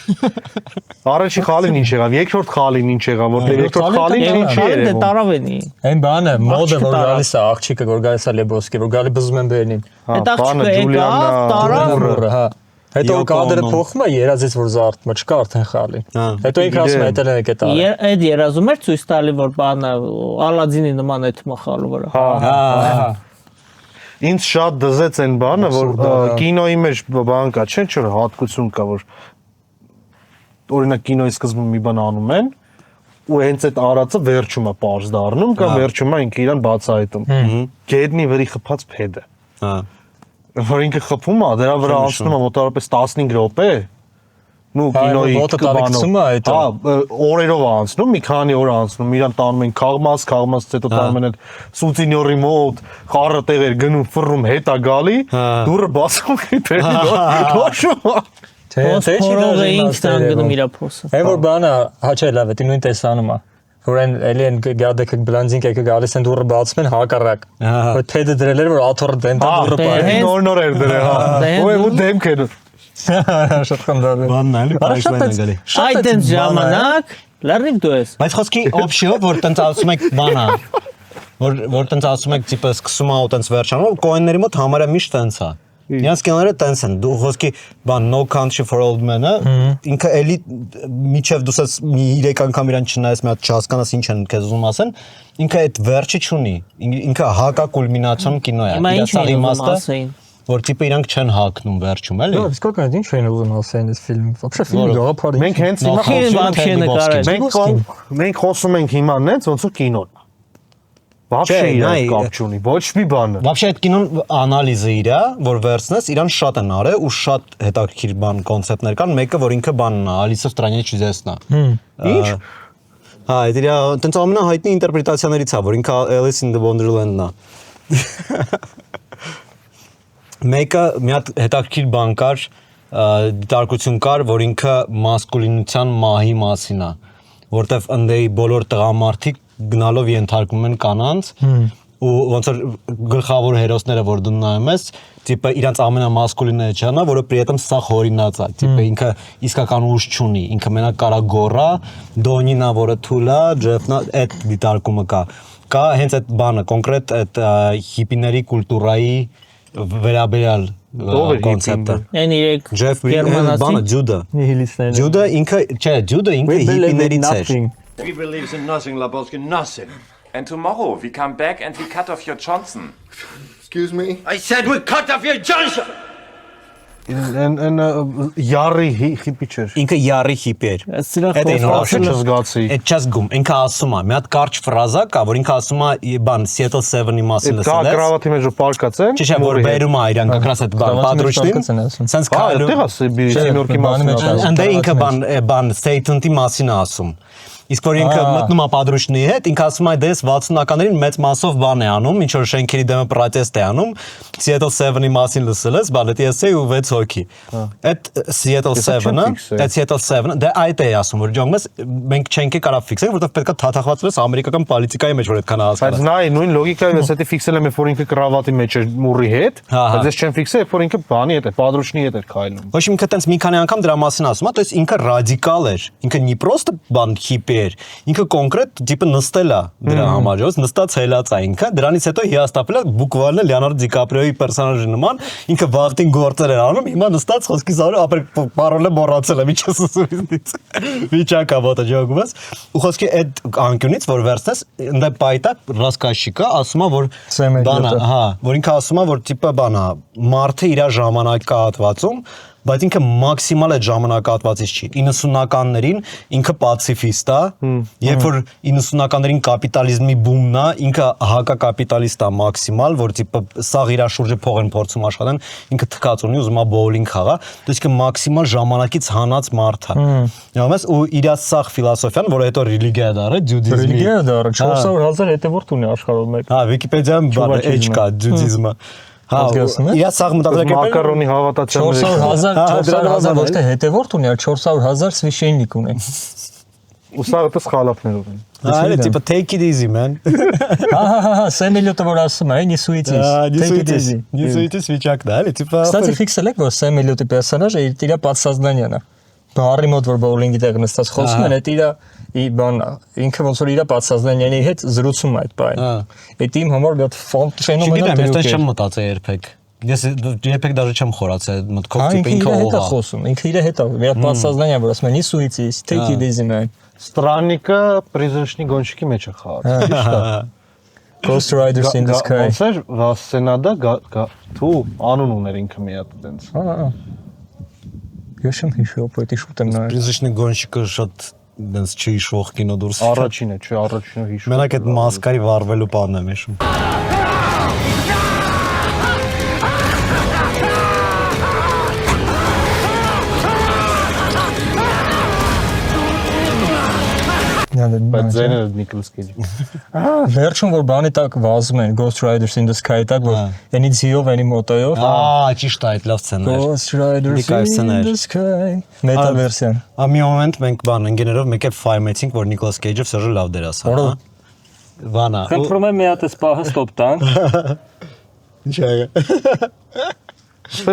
Speaker 5: Առաջի խալին ինչ եղավ, երկրորդ խալին ինչ եղավ, որտեղ երկրորդ խալին չի
Speaker 2: երևում։
Speaker 5: երևում։
Speaker 2: Տարավենի։
Speaker 3: Այն բանը մոդը որ գալիս է աղջիկը որ գալիս է Լեբովսկի որ գալի բզում են բերնին։
Speaker 2: Այդ աղջիկը եկավ, տարավ։
Speaker 3: Հա։ Հետո կադրը փոխվում է երազից որ զարթում է, չկա արդեն խալի։ Հետո ինքը ասում է դա է դա։
Speaker 2: Այդ երազում էր ցույց տալի որ բանը Ալադինի նման այդ մխալու վրա։
Speaker 3: Հա։
Speaker 5: Ինձ շատ դզեց այն բանը, որ կինոյի մեջ բան կա, չէ՞ որ հատկություն կա, որ օրինակ կինոյի սկզբում մի բան անում են ու հենց այդ արածը վերջում է པարզ դառնում կամ վերջում է ինքը իրան բացահայտում։ Գետնի վրի խփած փեդը։
Speaker 6: Հա։
Speaker 5: Որ ինքը խփում է, դրա վրա անցնում է մոտավորապես 15 րոպե։ Նու կինոյի բանով։ Հա, օրերով է անցնում, մի քանի օր անցնում, իրան տանում են քաղմաս, հետո տանում են այդ սուտինյորի մոտ, խառը տեղեր գնում, ֆռում, հետա գալի, դուրը բացում է փեդի։ Ոչ։
Speaker 3: Թե
Speaker 2: Փորով էինք տան գնում իր փոսը։
Speaker 3: Այն որ բանը հաչել լավ է, դի նույն տեսանում է։ Որ այն էլի են գադեքը բլանձինք եկը գալիս են դուրը բացում են հակառակ։ Որ թեդը դրել էր որ աթոռը դենտա դուրը πάει։
Speaker 5: Նոր էր դրել, հա։ Ու դեմք էր։
Speaker 3: Շատ խնդրել։
Speaker 6: Բանն էլի պայքարն է գալի։
Speaker 2: Այդ են ժամանակ լրիվ դու ես։
Speaker 6: Բայց խոսքի օպշիով որ տենց ասում եք բանա որ տենց ասում եք տիպը սկսում ա ու տենց վերջանում կոինների մոտ համարյա միշտ տենց է։ Նրանց կյանքները տենց են։ Դու խոսքի բան No Country for Old Men-ը ինքը էլի միջև դու ասես մի 3 անգամ իրան չնայես մի հատ չհասկանաս ինչ են քեզ ուզում ասեն, ինքը այդ վերջը չունի։ Ինքը հակա կուլմինացիոն կինո է։
Speaker 2: Հիմա ինչ են ուզում ասեին։
Speaker 6: Որ տիպը իրանք չեն հակնում վերջում, էլի։
Speaker 3: Իսկական ինչ են ուզում ասեն այս ֆիլմը։ Вообще ֆիլմը գաղափարի։
Speaker 5: Մենք հենց հիմա
Speaker 2: Вообще նկարել։
Speaker 5: մենք խոսում ենք հիմա նենց ոնց որ կինոն։ Вообще իրար կապ չունի, ոչ մի բան։
Speaker 6: Вообще այդ կինոն անալիզը իր է, որ վերցնես, իրան շատ են արել ու շատ հետաքրքիր բան կոնցեպտներ կան, մեկը որ ինքը բանն է, Alice в стране чудес-ն է։ Ինչ։ Հա, այդ իր տենց ամենահայտնի ինտերպրետացիաներից է, որ ինքը Alice in the Wonderland-ն է։ Մեկը մի հատ հետաքրքիր բան կար, դիտարկություն կար, որ ինքը մասկուլինության մահի մասին է, որտեվ ընդեի բոլոր տղամարդիկ գնալով ենթարկվում են կանանց ու ոնց որ գլխավոր հերոսները որ դու նայում ես, տիպը իրանց ամենամասկուլինը չանա, որը при этом սախ հորինած է, տիպը ինքը իսկական ուժ չունի, ինքը մենակ կարա գոռա, Դոնինա որը թուլա, Ջեֆնա այդ դիտարկումը կա հենց այդ բանը, կոնկրետ այդ հիպիների կուլտուրայի վերաբերյալ կոնցեպտը։
Speaker 2: Այն իրեք
Speaker 6: Ջեֆ բանը Ջուդա։
Speaker 3: Նիհիլիստներն։
Speaker 6: Ջուդա ինքը, չէ, Ջուդա ինքը հիպիներից էր։
Speaker 7: He believes in nothing, Lebowski, nothing.
Speaker 8: And tomorrow we come back and we cut off your Johnson.
Speaker 7: Excuse me? I said we cut off your Johnson!
Speaker 5: Են յարի հիպի չէր։
Speaker 6: Ինքը յարի հիպի էր։
Speaker 2: Սրա
Speaker 6: Այդ այն
Speaker 5: Вообще չզգացի։
Speaker 6: Այդ չես գում, ինքը ասում է, մի հատ կարճ ֆրազա կա, որ ինքը ասում է, բան Seattle 7-ի մասին
Speaker 5: Կա
Speaker 6: լսել ես։
Speaker 5: կրավատի մեջ պարկած են։
Speaker 6: Չէ, որ բերում է իրան կրաս այդ բան, պատրուշտին։ Սենց
Speaker 5: Հա,
Speaker 6: քայլում։
Speaker 5: այդտեղ է Սինորքի մասին։
Speaker 6: Անդե ինքը բան Satan-ի մասին է ասում։ Իսկ որ ինքը մտնում է պատրուշտնի հետ, ինքը ասում է դες 60-ականներին մեծ մասով բան է անում, ինչ որ շենքերի դեմը պրոտեստ է անում, Seattle 7-ի մասին լսել ես, բալետիեսի ու 6 հոգի։ Այդ Seattle 7-ը, այդ Seattle 7-ը, դա այդ է ասում, որ ջոնգմես մենք չենք կարա ֆիքսել, որովհետև պետքա թաթախվածվես ամերիկական պոլիտիկայի մեջ, որ այդքան հասկանաս։
Speaker 5: Բայց նայ, նույն լոգիկայով ես դա ֆիքսել եմ, որ ինքը կրավատի մեջ է մուրի հետ, բայց ես չեմ ֆիքսել, որ ինքը բանի հետ է, պատրուշնի հետ է քայլում։
Speaker 6: Ոչ ինքը տենց մի քանի անգամ դրա մասին ասում է, то есть ինքը ռադիկալ էր։ Ինքը не просто բան հիպի էր, ինքը կոնկրետ տիպը նստել է դրա համար, ոնց նստած հելած է ինքը, դրանից հետո հիաստապել է բուկվալը Լեոնարդո Դիկապրիոյի պերսոնաժի նման, ինքը վախտին գործեր էր անում, հիմա նստած խոսքի զարու ապեր պարոլը մոռացել է, միջը սուսուից։ Վիճակա ոտը ջոգված։ Ու խոսքի այդ անկյունից որ վերցնես, ընդ պայտակ ռասկաշիկա ասում է որ բանա, հա, որ ինքը ասում է որ տիպը բանա, մարդը իր ժամանակահատվածում բայց ինքը մաքսիմալ այդ ժամանակահատվածից չի 90-ականներին ինքը պացիֆիստ է երբ որ 90-ականներին կապիտալիզմի բումն է ինքը հակակապիտալիստ է մաքսիմալ որ տիպը սաղ իր շուրջը փող են փորձում աշխատեն ինքը թքած ունի ուզում է բոուլինգ խաղա դու իսկ մաքսիմալ ժամանակից հանած մարդ է յամես ու իր սաղ ֆիլոսոֆիան որ հետո ռելիգիա դառը ջուդիզմի
Speaker 3: Ռելիգիա դառը 400,000 հետևորդ ունի աշխարհում մեկ
Speaker 6: հա վիկիպեդիայում բանը էջ կա ջուդիզմը Հա, իա սաղ մտածելակերպ
Speaker 5: մակարոնի հավատացյալների
Speaker 3: 400,000 ոչ թե հետևորդ ունի, այլ 400,000 священник ունի։
Speaker 5: ու սաղը դες խալափներով են։
Speaker 6: Այո, տիպը take it easy man։
Speaker 3: Հա, Սեմելյոտը որ ասում է, նիսուիցիս։ Take it easy։
Speaker 6: Նիսուիցիս վիճակն է, էլի, տիպը։
Speaker 3: Կստացի ֆիքսել եք, որ Սեմելյոտի պերսոնաժը իր подсознанияն է։ Բարի մոտ որ բոուլինգի տեղ նստած խոսում են, այդ բան ինքը ոնց որ իր подсознанияի հետ զրուցում է այդ բանը։ Այդ իմ համար մի հատ ֆենոմենալ
Speaker 6: դեպք է։ Ես չեմ մտածել երբեք։ Ես երբեք даже չեմ խորացել մտքով տիպը ինքը ով է խոսում։
Speaker 3: Ինքը իր հետ է, մի հատ подсознание որ ասում է նիսուիցիս, take it easy man։
Speaker 5: Странника призрачный гонщики մեջ է խաղացել։
Speaker 3: Ghost Riders in the Sky։
Speaker 5: Ոնց էր Վասենադա թու անուն ուներ ինքը մի հատ այդպես։
Speaker 3: Հա։ Ես չեմ հիշում, բայց իշուտ եմ նայել։
Speaker 6: Призрачный гонщик-ը շատ դες չհիշվող կինո դուրս։
Speaker 5: Առաջինը, չէ, առաջինը հիշում։
Speaker 6: Մենակ այդ մասկարի վարվելու բանն եմ հիշում։
Speaker 5: Բայց ձենը Նիկոլաս Քեյջի։
Speaker 3: Վերջում որ բանի տակ վազում են Ghost Riders in the Sky տակ որ այնի ձիով, այնի մոտոյով։
Speaker 6: ճիշտ է, այդ լավ սցենար։
Speaker 3: Ghost Riders in the Sky։ Մետա վերսիան։
Speaker 6: Մի մոմենտ մենք բան ընկերներով մեկ է ֆայմեցինք, որ Նիկոլաս Քեյջը սերը լավ դերասան է։ Վանա։
Speaker 3: Խնդրում եմ մի հատ սպահը ստոպ տան։
Speaker 6: Ինչ է։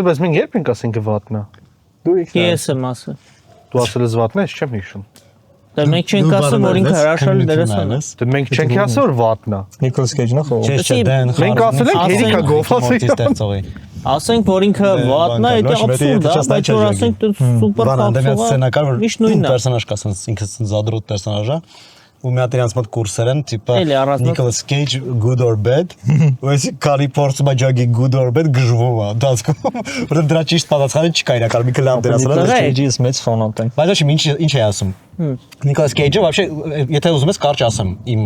Speaker 5: Բայց մենք երբ ենք ասենք վատնա։
Speaker 3: Դու
Speaker 2: Ես եմ ասել։
Speaker 5: Դու ասել ես վատնա, ես չեմ հիշում։
Speaker 2: Դա մենք չենք ասում, որ ինքը հրաշալի դերասան է։
Speaker 5: Դե մենք չենք ասել որ վատնա։
Speaker 3: Նիկոլաս Քեյջն է խորը։
Speaker 6: Չէ, դեն
Speaker 5: Մենք ասել ենք Երիկա Գոֆասի
Speaker 6: ստեղծողի։
Speaker 2: Ասենք, որ ինքը վատնա է, դա абսուրդ է, բայց որ ասենք դու սուպեր
Speaker 6: Բան դեմիած սցենակար որ
Speaker 2: միշտ նույնն է։
Speaker 6: պերսոնաժ կա, ինքը զադրոտ պերսոնաժ է։ Ու մի հատ իրանց մոտ կուրսեր են, տիպը Nicolas Cage good or bad, ու էսի կարի փորձում է ջագի good or bad գժվում է, դասկում, որտեղ դրա ճիշտ պատասխանը չկա իրական մի կլամ դերասան։
Speaker 3: Նիկոլաս Քեյջի մեծ ֆանատ եմ։
Speaker 6: Բայց ինչ է ասում։ Nicolas Cage-ը вообще, եթե ուզում ես կարճ ասեմ իմ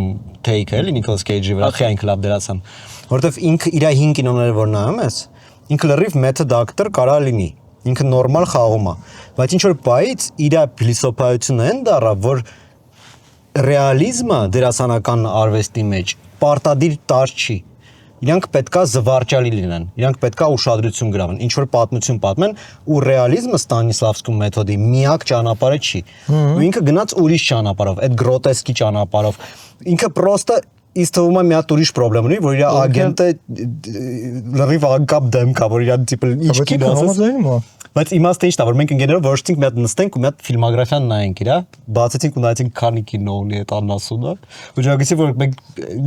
Speaker 6: take-ը, էլի Nicolas Cage-ի վրա, թե այն կլավ դերասան, որտեղ ինքը իր 5 կինոները որ նայում ես, ինքը լրիվ method actor կարա լինի, ինքը նորմալ խաղում է, բայց ինչ որ բայից իր փիլիսոփայությունը են դառա, որ ռեալիզմը դերասանական արվեստի մեջ պարտադիր տար չի։ Իրանք պետքա զվարճալի լինեն, իրանք պետքա ուշադրություն գրավեն, ինչ որ պատմություն պատմեն, ու ռեալիզմը Ստանիսլավսկու մեթոդի միակ ճանապարհը չի։ Ու ինքը գնաց ուրիշ ճանապարհով, այդ գրոտեսկի ճանապարհով։ Ինքը պրոստը իսկ թվում է մի հատ ուրիշ խնդրեմ ունի, որ իր ագենտը լրիվ անկապ դեմք է, որ իր տիպը ինչ կինո ասես։ Բայց իմաստը ի՞նչն է, որ մենք ընկերներով որոշեցինք մի հատ նստենք ու մի հատ ֆիլմոգրաֆիան նայենք իրա, բացեցինք ու նայեցինք քանի կինո ունի այդ անասունը։ Ու ջագեցի որ մենք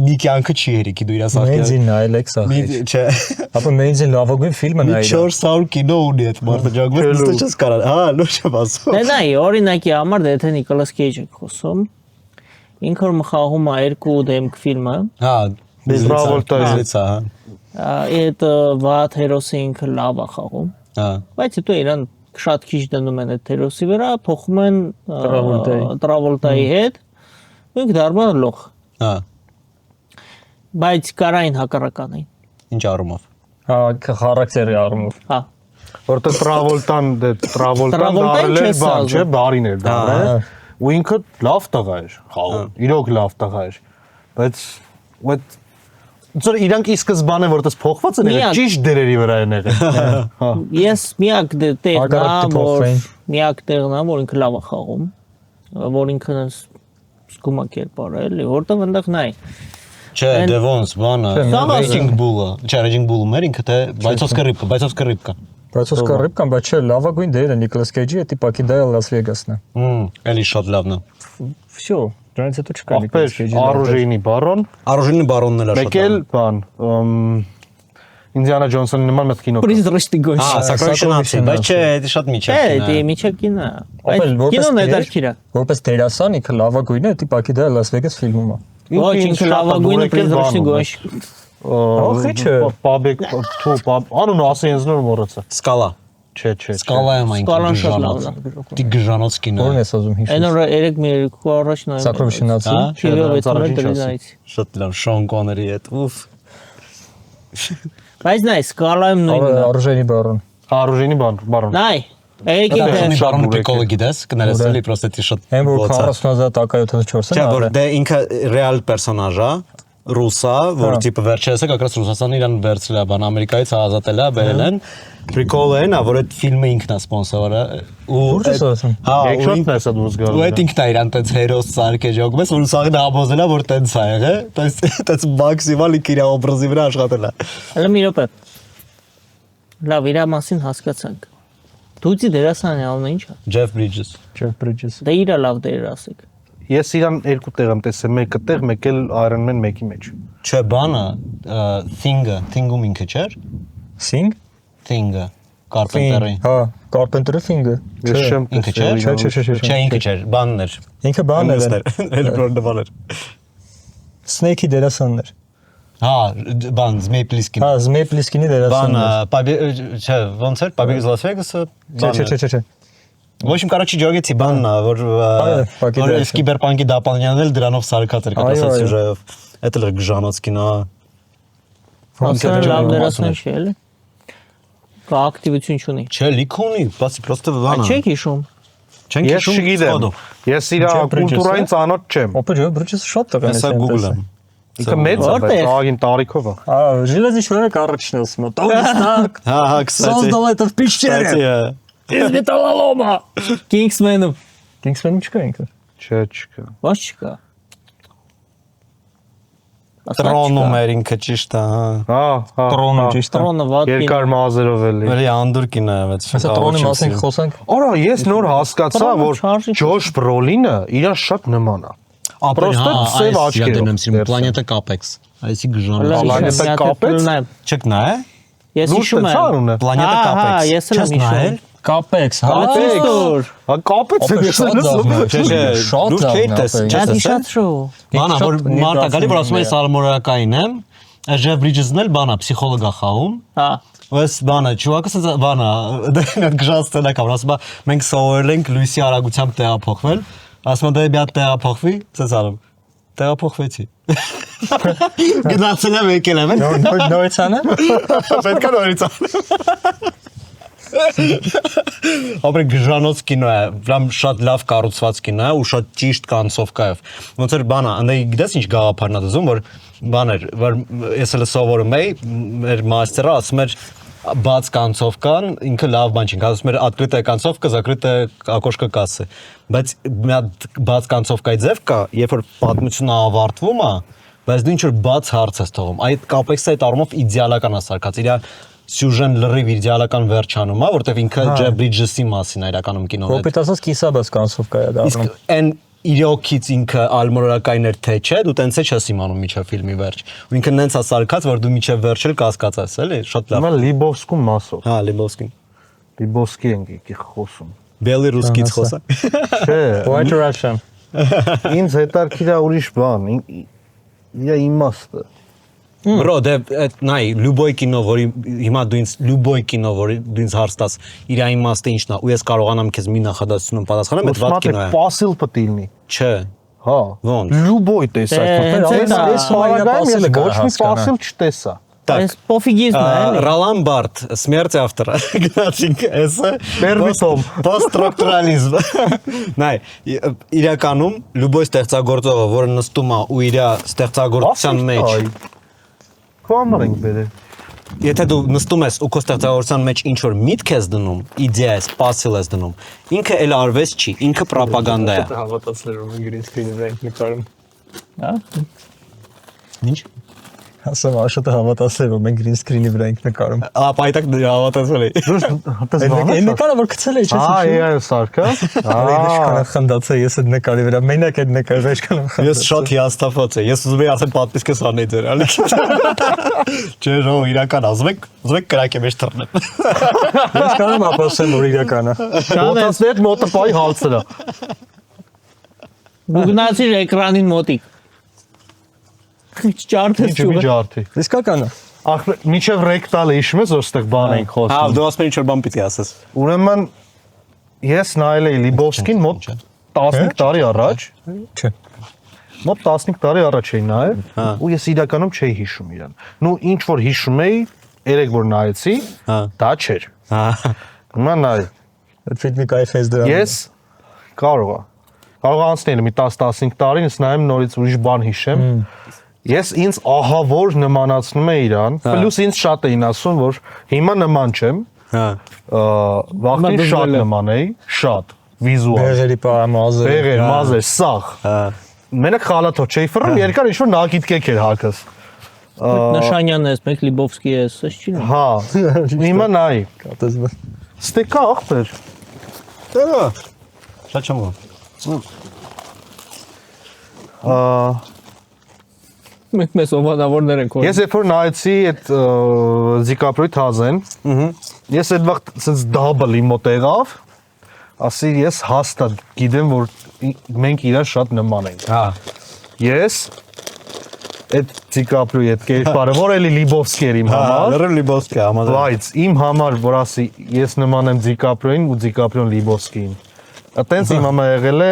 Speaker 6: մի կյանքը չի հերիքի դու իրա սախի։
Speaker 3: Մեյնզին նայել եք սախի։
Speaker 6: Չէ։
Speaker 3: Ապա Մեյնզին լավագույն ֆիլմը նայել։
Speaker 6: 400 կինո ունի այդ մարդը ջագում է, չես կարա։ Հա, լույս եմ ասում։
Speaker 2: Դե նայ, օրինակի համար դե թե Նիկոլաս Քեյջը խոսում, ինքը որ խաղում է երկու դեմք ֆիլմը։
Speaker 6: Հա,
Speaker 5: Բիզրավոլտայից,
Speaker 2: Այդ վատ հերոսը ինքը լավ է խաղում։
Speaker 6: Հա։
Speaker 2: Բայց հետո իրան շատ քիչ դնում են այդ հերոսի վրա, փոխում են Տրավոլտայի հետ, ու ինքը դառնում է լող։
Speaker 6: Հա։
Speaker 2: Բայց կարային հակառական էին։
Speaker 6: Ինչ առումով։
Speaker 3: Հա, խարակտերի առումով։
Speaker 2: Հա։
Speaker 5: որտեղ Տրավոլտան դարել էր բան, չէ, բարին էր դարել։ Ու ինքը լավ տղա էր, խաղում, իրոք լավ տղա էր։ Բայց այդ Ձեր իրանք ի սկզբանե որտես փոխված են եղել, ճիշտ դերերի վրա են եղել։
Speaker 2: Ես միակ տեղն եմ, որ ինքը լավ է խաղում, որ ինքը զգում է կերպարը, էլի, որտեղ այնտեղ նայ։
Speaker 6: Չէ, դե ոնց, բանը, Raging Bull-ը, չէ, Raging Bull-ը մեր ինքը թե բայցովսկա ռիբկա։
Speaker 3: Բայց ռիբկան, բայց չէ, լավագույն դերը Նիկոլաս Քեյջի է, տիպակի դա Լաս Վեգասն է։
Speaker 6: Էլի շատ լավն է։
Speaker 3: Всё, դրանից հետո չկա
Speaker 5: Նիկոլաս Քեյջի։ Արուժեյնի բարոն։
Speaker 6: Արուժեյնի բարոնն էլ է շատ։
Speaker 5: Մեկ էլ բան, Ինդիանա Ջոնսոնի նման մեծ կինո։
Speaker 2: Պրիզրեշտի գոյ։
Speaker 6: Սակրաշնացի, բայց չէ, դա շատ միջակ
Speaker 2: Է,
Speaker 6: կինո։
Speaker 2: դե միջակին է։ Բայց կինոն է դարքիր է։
Speaker 3: Որպես դերասան ինքը լավագույնն է, տիպակի դա Լաս Վեգաս ֆիլմում է։
Speaker 2: Ոչ, ինքը լավագույնը պրիզրեշտի գոյ։
Speaker 3: Ախի չէ։
Speaker 5: Պաբեկ, անունը ասեն ինձ նոր մոռացա։
Speaker 6: Սկալա։
Speaker 5: Չէ։
Speaker 6: Սկալայը մայնք։
Speaker 2: Սկալան շատ լավն է։
Speaker 6: Դի գժանոց կինո։
Speaker 3: Որն ես ասում հիշում։
Speaker 2: Այն օրը 3-2 առաջ նայում։
Speaker 3: Սակրաշնացի։
Speaker 6: Շատ լավ Շոն Կոների հետ։ Ուֆ։
Speaker 2: Բայց նայ, Սկալայում նույնն է։
Speaker 3: Արուժեյնի բարոն։
Speaker 5: Արուժեյնի բարոն։
Speaker 2: Նայ, եկեք
Speaker 6: Շարմու պրիկոլը գիտես, կներես էլի պրոստը տի շատ։
Speaker 3: Այն որ 40000 տակա 74-ն
Speaker 6: Չէ, որ դե ինքը ռեալ պերսոնաժ է, ռուսա, որ տիպը վերջերս է կակրած Ռուսաստանը իրան վերցրել է բան Ամերիկայից ազատել է, բերել են։ Պրիկոլը այն է, որ այդ ֆիլմը ինքն է սպոնսորը ու
Speaker 3: հա,
Speaker 5: Երկրորդն է սա դուրս գալու։
Speaker 6: ու այդ ինքն է իրան տենց հերոս սարք է ջոգում ես, որ ուսաղին աբոզել է, որ տենց է եղել, տենց մաքսիմալ իր օբրազի վրա աշխատել է։
Speaker 2: Հələ մի րոպե։ Լավ, իր մասին հասկացանք։ Դուցի դերասանի անունը ի՞նչ է։
Speaker 6: Jeff Bridges։
Speaker 3: Jeff Bridges։
Speaker 2: Դե իր լավ դեր ասեք։
Speaker 5: Ես իրան երկու տեղ եմ տեսել, մեկը տեղ, մեկ էլ Iron Man 1-ի մեջ։
Speaker 6: Չէ, բանը Thing-ում ինքը չէր։
Speaker 3: Sing։
Speaker 6: Thing-ը Carpenter-ի։
Speaker 3: Հա, Carpenter-ը Thing-ը։
Speaker 5: Ես չեմ
Speaker 6: Ինքը չէր։ Չէ, ինքը չէր, բանն էր։
Speaker 3: Ինքը բանն էր։
Speaker 6: Էլ բան էր։
Speaker 3: Snake-ի դերասանն էր։
Speaker 6: Հա, բան Zmay Pliskin։
Speaker 3: Հա, Zmay Pliskin-ի դերասանն
Speaker 6: Բան, չէ, ոնց էր, Побег из Лас-Вегаса։
Speaker 3: Չէ։
Speaker 6: В общем, короче, ջոգեցի բանն է, որ Cyberpunk-ի դապանյանն էլ դրանով սարքած էր կատասած սյուժայով։ Էդ էլ գժանոց կինո։
Speaker 2: Ասեն լավ դերասան չի էլի։ Կա ակտիվություն չունի։
Speaker 6: Չէ, լիք ունի, բացի պրոստը բանը։
Speaker 2: Չեք հիշում։
Speaker 6: Չենք
Speaker 5: Ես չգիտեմ։ Ես իր կուլտուրային ծանոթ չեմ։
Speaker 3: Օպերա բրիջը շատ տղան է։
Speaker 6: Հեսա Google-ը։
Speaker 5: Ինքը մեծ է, բայց աղին տարիքով է։
Speaker 3: Железный человек առաջին ասում է։ Տոնի Ստարք
Speaker 6: Հա, кстати.
Speaker 3: создал это в пещере.
Speaker 6: Кстати,
Speaker 3: Из металлолома.
Speaker 2: Kingsman-ում
Speaker 3: Kingsman-ում չկա ինքը։
Speaker 5: Չէ, չկա։
Speaker 2: ոչ չկա։
Speaker 6: Տրոնում էր ինքը ճիշտ է, հա։
Speaker 5: Հա,
Speaker 3: Տրոնը ճիշտ է։
Speaker 2: Տրոնը վատ կին։
Speaker 5: Երկար մազերով էլի։
Speaker 6: Վերի անդուր կինը է, բայց։
Speaker 3: Հեսա տրոնի մասին խոսանք։
Speaker 5: Արա, ես նոր հասկացա,
Speaker 2: Տրոնը
Speaker 5: որ
Speaker 2: չարժի-
Speaker 5: Ջորջ Բրոլինը իրան շատ նման է։ Պրոստը սև աչքերով։
Speaker 6: Planeta Capex։ Այսի գժան։
Speaker 5: Planeta Capex։
Speaker 6: Չեք նայ։
Speaker 2: Ես
Speaker 5: Լուրջ
Speaker 2: հիշում
Speaker 5: է
Speaker 2: եմ։
Speaker 5: ցարունը։
Speaker 6: Planeta
Speaker 2: Հա,
Speaker 6: Capex։
Speaker 2: ես էլ եմ
Speaker 6: Չես
Speaker 2: հիշում։
Speaker 6: նայել։
Speaker 3: Capex, հա։
Speaker 2: Capex։
Speaker 5: Հա, կապեց է ես լսում։
Speaker 6: Չէ, չէ,
Speaker 3: Շատ
Speaker 6: դուր չէի տես,
Speaker 3: լավ է։
Speaker 6: չես
Speaker 2: Դա
Speaker 6: տեսել։
Speaker 2: շատ շո։
Speaker 6: Բանա, որ
Speaker 3: Շատ
Speaker 6: մարդա գալի, որ ասում է
Speaker 3: ներկայացնում
Speaker 6: սալմորակային եմ, Jeff Bridges-ն էլ բանա, պսիխոլոգ է խաղում։
Speaker 2: Հա։
Speaker 6: Ոս բանա, ճուակը ասած բանա, դա գժած տենակ է, ասում է մենք սովորել ենք Լուիսի արագությամբ տեղափոխվել, ասում է դե մի հատ տեղափոխվի, ասած արում։ Տեղափոխվեցի։ Գնացել եմ եկել եմ։
Speaker 3: Նորից անը։
Speaker 6: Պետք է նորից Ապրե գժանոց կինո է, վրամ շատ լավ կառուցված կինո է ու շատ ճիշտ կանցովկայով։ Ոնց էր բանա, անդե գիտես ինչ գաղափարն է դզում, որ բան էր, որ ես էլ սովորում էի, մեր մաստերը ասում էր բաց կանցովկան ինքը լավ բան չի, ասում էր открытая концовка, закрытая окошко кассы։ Բայց մի հատ բաց կանցովկայի ձև կա, երբ որ պատմությունը ավարտվում է, բայց դու ինչ որ բաց հարց ես թողում։ Այդ Capex-ը այդ առումով իդեալական է սարքած։ Իրա սյուժեն լրիվ իդեալական վերջանում է, որտեվ ինքը Jeff Bridges-ի մասին է իրականում կինոն։
Speaker 3: Կոպիտ ասած կիսաբաց կանցովկա է
Speaker 6: Իսկ
Speaker 3: դառնում։
Speaker 6: այն իրոքից ինքը ալմորակային էր թե չէ, դու տենց է չես իմանում միջև ֆիլմի վերջ։ Ու ինքը նենց է սարքած, որ դու միջև վերջ էլ կասկածես, էլի, շատ լավ։
Speaker 5: Հիմա Լիբովսկում մասով։
Speaker 6: Հա, Լիբովսկին։
Speaker 5: Լիբովսկի ենք եկի խոսում։
Speaker 6: Բելի ռուսկից խոսա։
Speaker 5: Չէ,
Speaker 3: White Russian։
Speaker 5: ինձ հետարքիր է ուրիշ բան, իր իմաստը։
Speaker 6: Բրո, դե նայ, լյուբոյ կինո, որի հիմա դու ինձ լյուբոյ կինո, որի դու ինձ հարց տաս, իր իմաստը ինչն է, ու ես կարողանամ քեզ մի նախադասությունում պատասխանեմ, այդ վատ կինո է։
Speaker 5: Պասիլ պտիլնի։
Speaker 6: Չէ։
Speaker 5: Հա։
Speaker 6: Ոնց։
Speaker 5: Լյուբոյ տեսակ։ Ես
Speaker 3: պասիլը կա,
Speaker 5: ոչ մի
Speaker 3: հասկանա։
Speaker 5: պասիլ չտեսա։
Speaker 2: Այս պոֆիգիզմ է, էլի։
Speaker 6: Ռալան Բարդ, Смерть автора։ Գնացինք, էսը
Speaker 5: Պերմիտոմ։
Speaker 6: Պոստստրուկտուրալիզմ։ Նայ, իրականում լյուբոյ ստեղծագործողը, որը նստում է ու իր ստեղծագործության մեջ
Speaker 5: Կամեր ենք բերել։
Speaker 6: Եթե դու նստում ես ու քո ստեղծագործության մեջ ինչ որ միտք ես դնում, իդեա ես, puzzle ես դնում, ինքը էլ արվեստ չի, ինքը ռոպագանդա է։
Speaker 3: Հավատացնելով green screen-ը ենք նկարում։
Speaker 2: Հա։
Speaker 6: Ինչ։
Speaker 3: Ասում աշոտը հավատացել որ մենք green screen-ի վրա ենք նկարում։
Speaker 6: Պայտակ հավատացել էի։
Speaker 3: Այն նկարը որ գցել է, չես
Speaker 5: Հա,
Speaker 3: հիշում։
Speaker 5: այո, սարկած։
Speaker 3: Ինչքան խնդացա ես այդ նկարի վրա, մենակ այդ նկարը ինչքան խնդացա։
Speaker 6: Ես շատ հիասթափված եմ։ Ես ուզում եի ասել պատմիսկս անեի դեր, ալի։ Չէ, ռո իրական ասում եք կրակի մեջ թռնեմ։
Speaker 3: Ես կարող ապացուցեմ որ իրական է։
Speaker 5: Մոտացնետ մոտապայի հալցրա։
Speaker 2: Դու գնացիր էկրանին մոտիկ։ Չարթես
Speaker 5: Ինչը մի ջարդի։
Speaker 3: Իսկական է։
Speaker 5: Ախ, միջև ռեկտալը հիշում ես, որ ստեղ բան ենք
Speaker 6: Հա,
Speaker 5: խոսում։
Speaker 6: դու ասում ես ինչ որ բան պիտի ասես։
Speaker 5: Ուրեմն ես նայել էի Լիբովսկին մոտ 15 տարի առաջ։
Speaker 3: Չէ։
Speaker 5: Մոտ 15 տարի առաջ էի նայել,
Speaker 6: Հա։
Speaker 5: ու ես իրականում չէի հիշում իրան։ Նու ինչ որ հիշում էի, երեք որ նայեցի,
Speaker 6: Հա։
Speaker 5: դա չէր։
Speaker 6: Հա։
Speaker 5: Հիմա նայ։
Speaker 3: Այդ ֆիլմի կայֆ էս դրա։
Speaker 5: Ես կարող եմ անցնել մի 10-15 տարին, ես նայեմ նորից ուրիշ բան հիշեմ։ Ես ինձ ահավոր նմանացնում է իրան, պլյուս ինձ շատ էին ասում, որ հիմա նման չեմ։
Speaker 6: Հա։
Speaker 5: Վաղտին շատ նման էի, շատ վիզուալ։
Speaker 3: Բեղերի պարամազը։
Speaker 5: Բեղեր, մազեր, սաղ։
Speaker 6: Հա։
Speaker 5: Մենակ խալաթով չէի ֆռում, երկար ինչ որ նագիտկեք էր հակս։
Speaker 2: Նշանյան ես, մեկ Լիբովսկի ես, ես չի։
Speaker 5: Հա, հիմա նայ։
Speaker 3: Կատեզը։
Speaker 5: Ստեկա ախպեր։
Speaker 6: Դա։ Շատ չեմ։
Speaker 2: Մենք մեզ ովանավորներ ենք որ։
Speaker 5: Ես երբ որ նայեցի այդ Դիկապրիոյի թազեն, ես այդ վաղ sense double իմ մոտ եղավ, ասի ես հաստատ գիտեմ որ մենք իրար շատ նման ենք։
Speaker 6: Հա։
Speaker 5: Ես այդ Դիկապրիոյի այդ կերպարը, որ էլի Լիբովսկի էր իմ համար,
Speaker 6: Լրիվ Լիբովսկի համաձայն։
Speaker 5: բայց իմ համար որ ասի ես նման եմ Դիկապրիոյին ու Դիկապրիոն Լիբովսկիին։ Այտենց իմ համար եղել է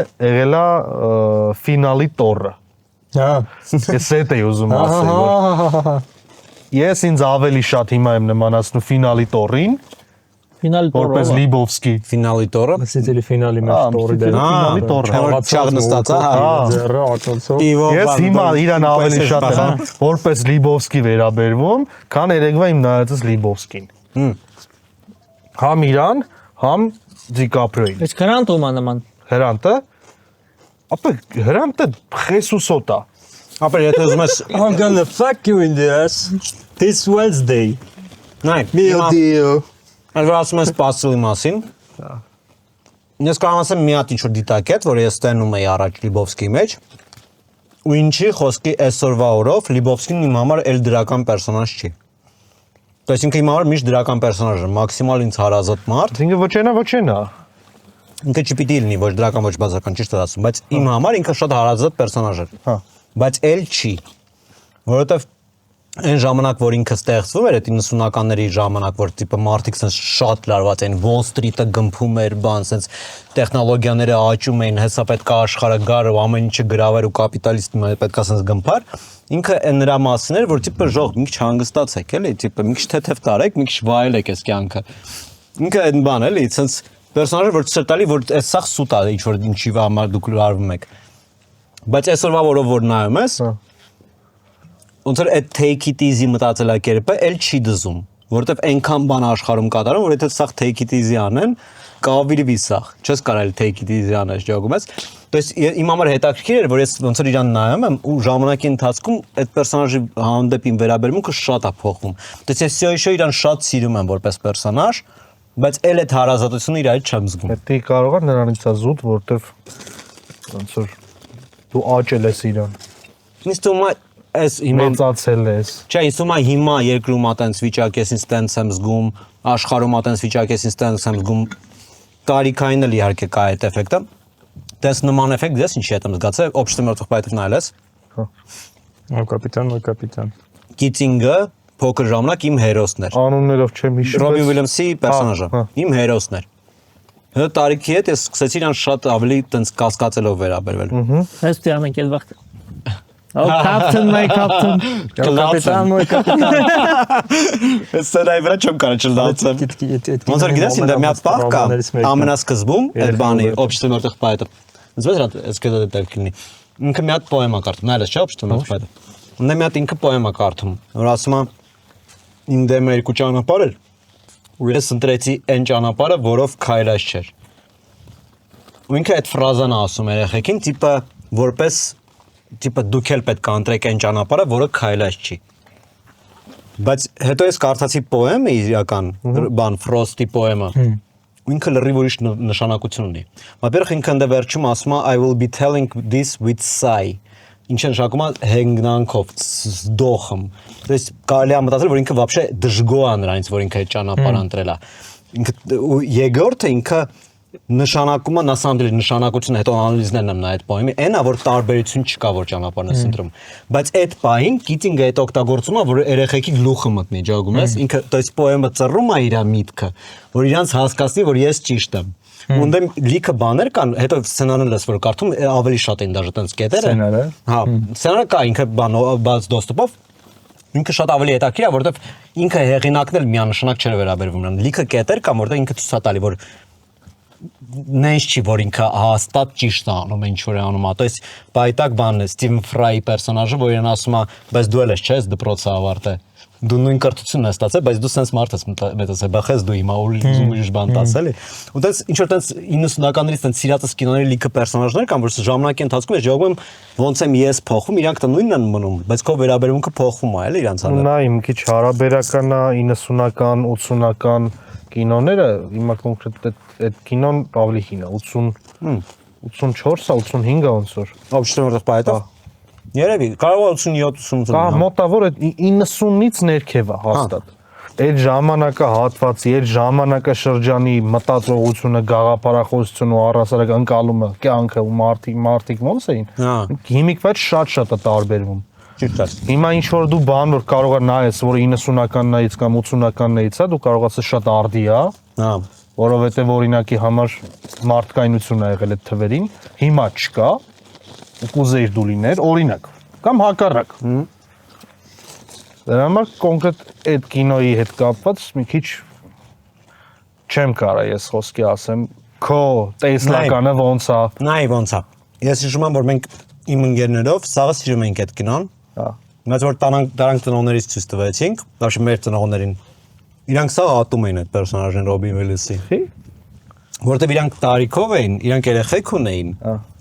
Speaker 5: ֆինալի տորը։
Speaker 3: Հա։
Speaker 5: Ես այդ էի ուզում ասել, որ ես ինձ ավելի շատ հիմա եմ նմանացնում ֆինալի տորին,
Speaker 2: Ֆինալ
Speaker 5: որպես
Speaker 2: տորը։
Speaker 5: Լիբովսկի։
Speaker 6: Ֆինալի տորը։
Speaker 3: Սիցիլի ֆինալի մեջ տորի դեր։
Speaker 5: ֆինալի տորը։
Speaker 6: Չաղ նստած,
Speaker 3: Ձեռը ակնոցով։
Speaker 5: Ես հիմա իրան ավելի շատ եմ որպես Լիբովսկի վերաբերվում, քան երեկվա իմ նայածս Լիբովսկին։ Համ իրան, համ Դիկապրիոին։
Speaker 2: Այս Գրանտ ումա նման։
Speaker 5: Հրանտը։ Ապա Հրանտը Խեսուսոտ է։
Speaker 6: Ապա եթե ուզում ես
Speaker 3: I'm gonna fuck you in the ass this Wednesday.
Speaker 6: նայ,
Speaker 3: deal.
Speaker 6: Այսօր ասում ես սպասելի մասին։ Ես կարող եմ ասեմ մի հատ ինչ-որ դիտակետ, որ ես ստենում էի առաջ Լիբովսկի մեջ, ու ինչի խոսքի այսօրվա օրով Լիբովսկին իմ համար էլ դրական պերսոնաժ չի։ Դες ինքը իմ համար միշտ դրական պերսոնաժ է, մաքսիմալ ինձ հարազատ մարդ,
Speaker 5: Ինքը ոչ այնա։
Speaker 6: ինքը չպիտի լինի ոչ դրական ոչ բացական, ճիշտ եմ ասում, բայց իմ համար ինքը շատ հարազատ պերսոնաժ է։
Speaker 5: Հա։
Speaker 6: Բայց էլ չի, որովհետև այն ժամանակ, որ ինքը ստեղծվում էր, այդ 90-ականների ժամանակ, որ տիպը մարդիկ sense շատ լարված էին, Wall Street-ը գմփում էր, բան, sense տեխնոլոգիաները աճում էին, հեսա պետք է աշխարհը գար ու ամեն ինչը գրավեր ու կապիտալիստը պետք է sense գմփար, ինքը այն նրա մասին էր, որ տիպը ժող մի քիչ հանգստացեք, էլի, տիպը մի քիչ թեթև տարեք, մի քիչ վայելեք այս կյանքը։ Ինքը այն բան էլի, sense պերսոնաժը որ ցույց տալի, որ այս սաղ սուտ է, ինչ որ ինչի համար դուք լարվում եք։ Բայց այսօրվա որով որ նայում ես, ոնց որ այդ take it easy մտածելակերպը էլ չի դզում, որովհետև այնքան բան աշխարհում կատարում, որ եթե սաղ take it easy անեն, կավիրվի սաղ, չես կարելի take it easy անես, ճոգում ես։ Դες իմ համար հետաքրքիր էր, որ ես ոնց որ իրան նայում եմ ու ժամանակի ընթացքում այդ պերսոնաժի հանդեպ իմ վերաբերմունքը շատ է փոխվում։ Դες ես սյոյշո իրան շատ սիրում եմ որպես պերսոնաժ, բայց էլ այդ հարազատությունը իրարից չեմ զգում։
Speaker 5: Դա կարող է նրանից է զուտ, որտեվ ոնց որ դու աճել ես իրան,
Speaker 6: Ինձ թվում է այս հիմա
Speaker 5: մեծացել ես։
Speaker 6: Չէ, ինձ թվում է հիմա երկրում ատենց վիճակ ես ինձ տենց եմ զգում, աշխարհում ատենց վիճակ ես ինձ տենց եմ զգում, տարիքային էլ իհարկե կա այդ էֆեկտը։ Դες նման էֆեկտ դες ինչի հետ եմ զգացել, общество мертвых поэтов նայել ես։
Speaker 3: Ո կապիտան, ո կապիտան։
Speaker 6: Կիցինգը փոքր ժամանակ իմ հերոսն էր։
Speaker 5: Անուններով չեմ հիշում։
Speaker 6: Ռոբին Ուիլյամսի պերսոնաժը
Speaker 5: հա։
Speaker 6: իմ հերոսն էր։ Հետո տարիքի հետ ես սկսեցի իրան շատ ավելի տենց կասկածելով վերաբերվել։
Speaker 2: Այս դիանակ էլ վախտ։ Oh, Captain, my Captain։
Speaker 3: Կապիտան, ո կապիտան։
Speaker 6: Սերայ վրա չեմ կարող չլացեմ։ Ոնց որ գիտես, ինձ մի հատ պահ կա ամենասկզբում այդ բանի общество мертвых поэтов։ Զվեզ այս կետը դեպք լինի։ Ինքը մի հատ պոեմա կարդում, նայես չէ общество мертвых поэтов։ Ունի մի հատ ինքը պոեմա կարդում, որ ասում է իմ դեմ երկու ճանապարհ էր, ու ես ընտրեցի այն ճանապարհը, որով քայլած չէր։ Ու ինքը այդ ֆրազան ասում երեխեքին, տիպը որպես տիպը դուք էլ պետք է ընտրեք այն ճանապարհը, որը քայլած չի։ Բայց հետո ես կարդացի պոեմը իրական, բան Ֆրոստի պոեմը։ Ինքը լրիվ ուրիշ նշանակություն ունի։ Во-первых, ինքը ընդ վերջում ասում է I will be telling this with sigh։ Ինչ նշանակում է հեգնանքով, սդոխում։ То есть կարելի է մտածել, որ ինքը вообще դժգոհ է նրանից, որ ինքը այդ ճանապարհը ընտրել է։ Ինքը երկրորդը ինքը նշանակում է, на самом деле նշանակությունը հետո անալիզներն եմ նայ այդ պոեմի, այնա որ տարբերություն չկա որ ճանապարհն ես ընտրում, բայց այդ պահին Կիցինգը այդ օգտագործում է որ երեխեքի գլուխը մտնի, ճոգում ես, ինքը то есть պոեմը ծռում է իր միտքը, որ իրանց հասկացնի որ ես ճիշտ եմ։ Ունդեմ լիքը բաներ կան, հետո սցենարն ես որ կարդում ավելի շատ են դաժե տենց կետերը։
Speaker 5: Սցենարը։
Speaker 6: Հա, սցենարը կա ինքը բան բաց դոստոպով ինքը շատ ավելի հետաքրքիր է, որովհետև ինքը հեղինակն էլ միանշանակ չէ վերաբերվում նրան։ Լիքը կետեր կան, որտեղ ինքը ցույց է տալի, որ նենց չի, որ ինքը հաստատ ճիշտ է անում, ինչ որ է անում, то есть բայտակ բանն է Ստիվեն Ֆրայի պերսոնաժը, որ իրեն ասում է, բայց դու էլ ես, չէ՞, դպրոցը ավարտե։ Դու նույն կրթությունն ես ստացել, բայց դու sense մարդ ես մտածել, բախես դու հիմա ուրիշ բան տասել։ Ու դες ինչ որ տենց 90-ականներից տենց սիրածս կինոների լիքը պերսոնաժներ կան, որ ժամանակի ընթացքում ես ժողովում ոնց եմ ես փոխում, իրանք դա նույնն են մնում, բայց քո վերաբերմունքը փոխվում է, էլի իրանց հանդեպ։
Speaker 5: Նա իմ քիչ հարաբերական է 90-ական, 80-ական կինոները, հիմա կոնկրետ այդ կինոն ավելի հին է, 84-ա, 85-ա ոնց որ։
Speaker 6: Общество մертвых поэтов։ Երևի, կարող է 87-88։
Speaker 5: Կա մոտավոր այդ 90-ից ներքև է հաստատ։ Այդ ժամանակահատվածի, այդ ժամանակաշրջանի մտածողությունը, գաղափարախոսությունը ու առասարակ ընկալումը, կյանքը ու մարդիկ ոնց էին։ Հիմիկվաց շատ է տարբերվում։
Speaker 6: Ճիշտ է։
Speaker 5: Հիմա ինչ որ դու բան որ կարող ես նայես, որ 90-ականներից կամ 80-ականներից է, դու կարող ես շատ արդի է։
Speaker 6: Հա։
Speaker 5: Որովհետև օրինակի համար մարդկայնություն ա եղել այդ թվերին, հիմա չկա, կուզեիր դու լիներ, օրինակ, կամ հակառակ։ Դրա համար կոնկրետ այդ կինոյի հետ կապված մի քիչ չեմ կարա ես խոսքի ասեմ քո տեսլականը ոնց է։
Speaker 6: Նայ ոնց է։ Ես հիշում եմ, որ մենք իմ ընկերներով սաղը սիրում ենք այդ կինոն։
Speaker 5: Հա։
Speaker 6: Բայց որ դրանք ծնողներից ցույց տվեցինք, դաշը մեր ծնողներին։ Իրանք սա ատում էին այդ պերսոնաժին Ռոբին Վիլիսի։ Որտեւ իրանք տարիքով էին, իրանք երեխեք ունեին։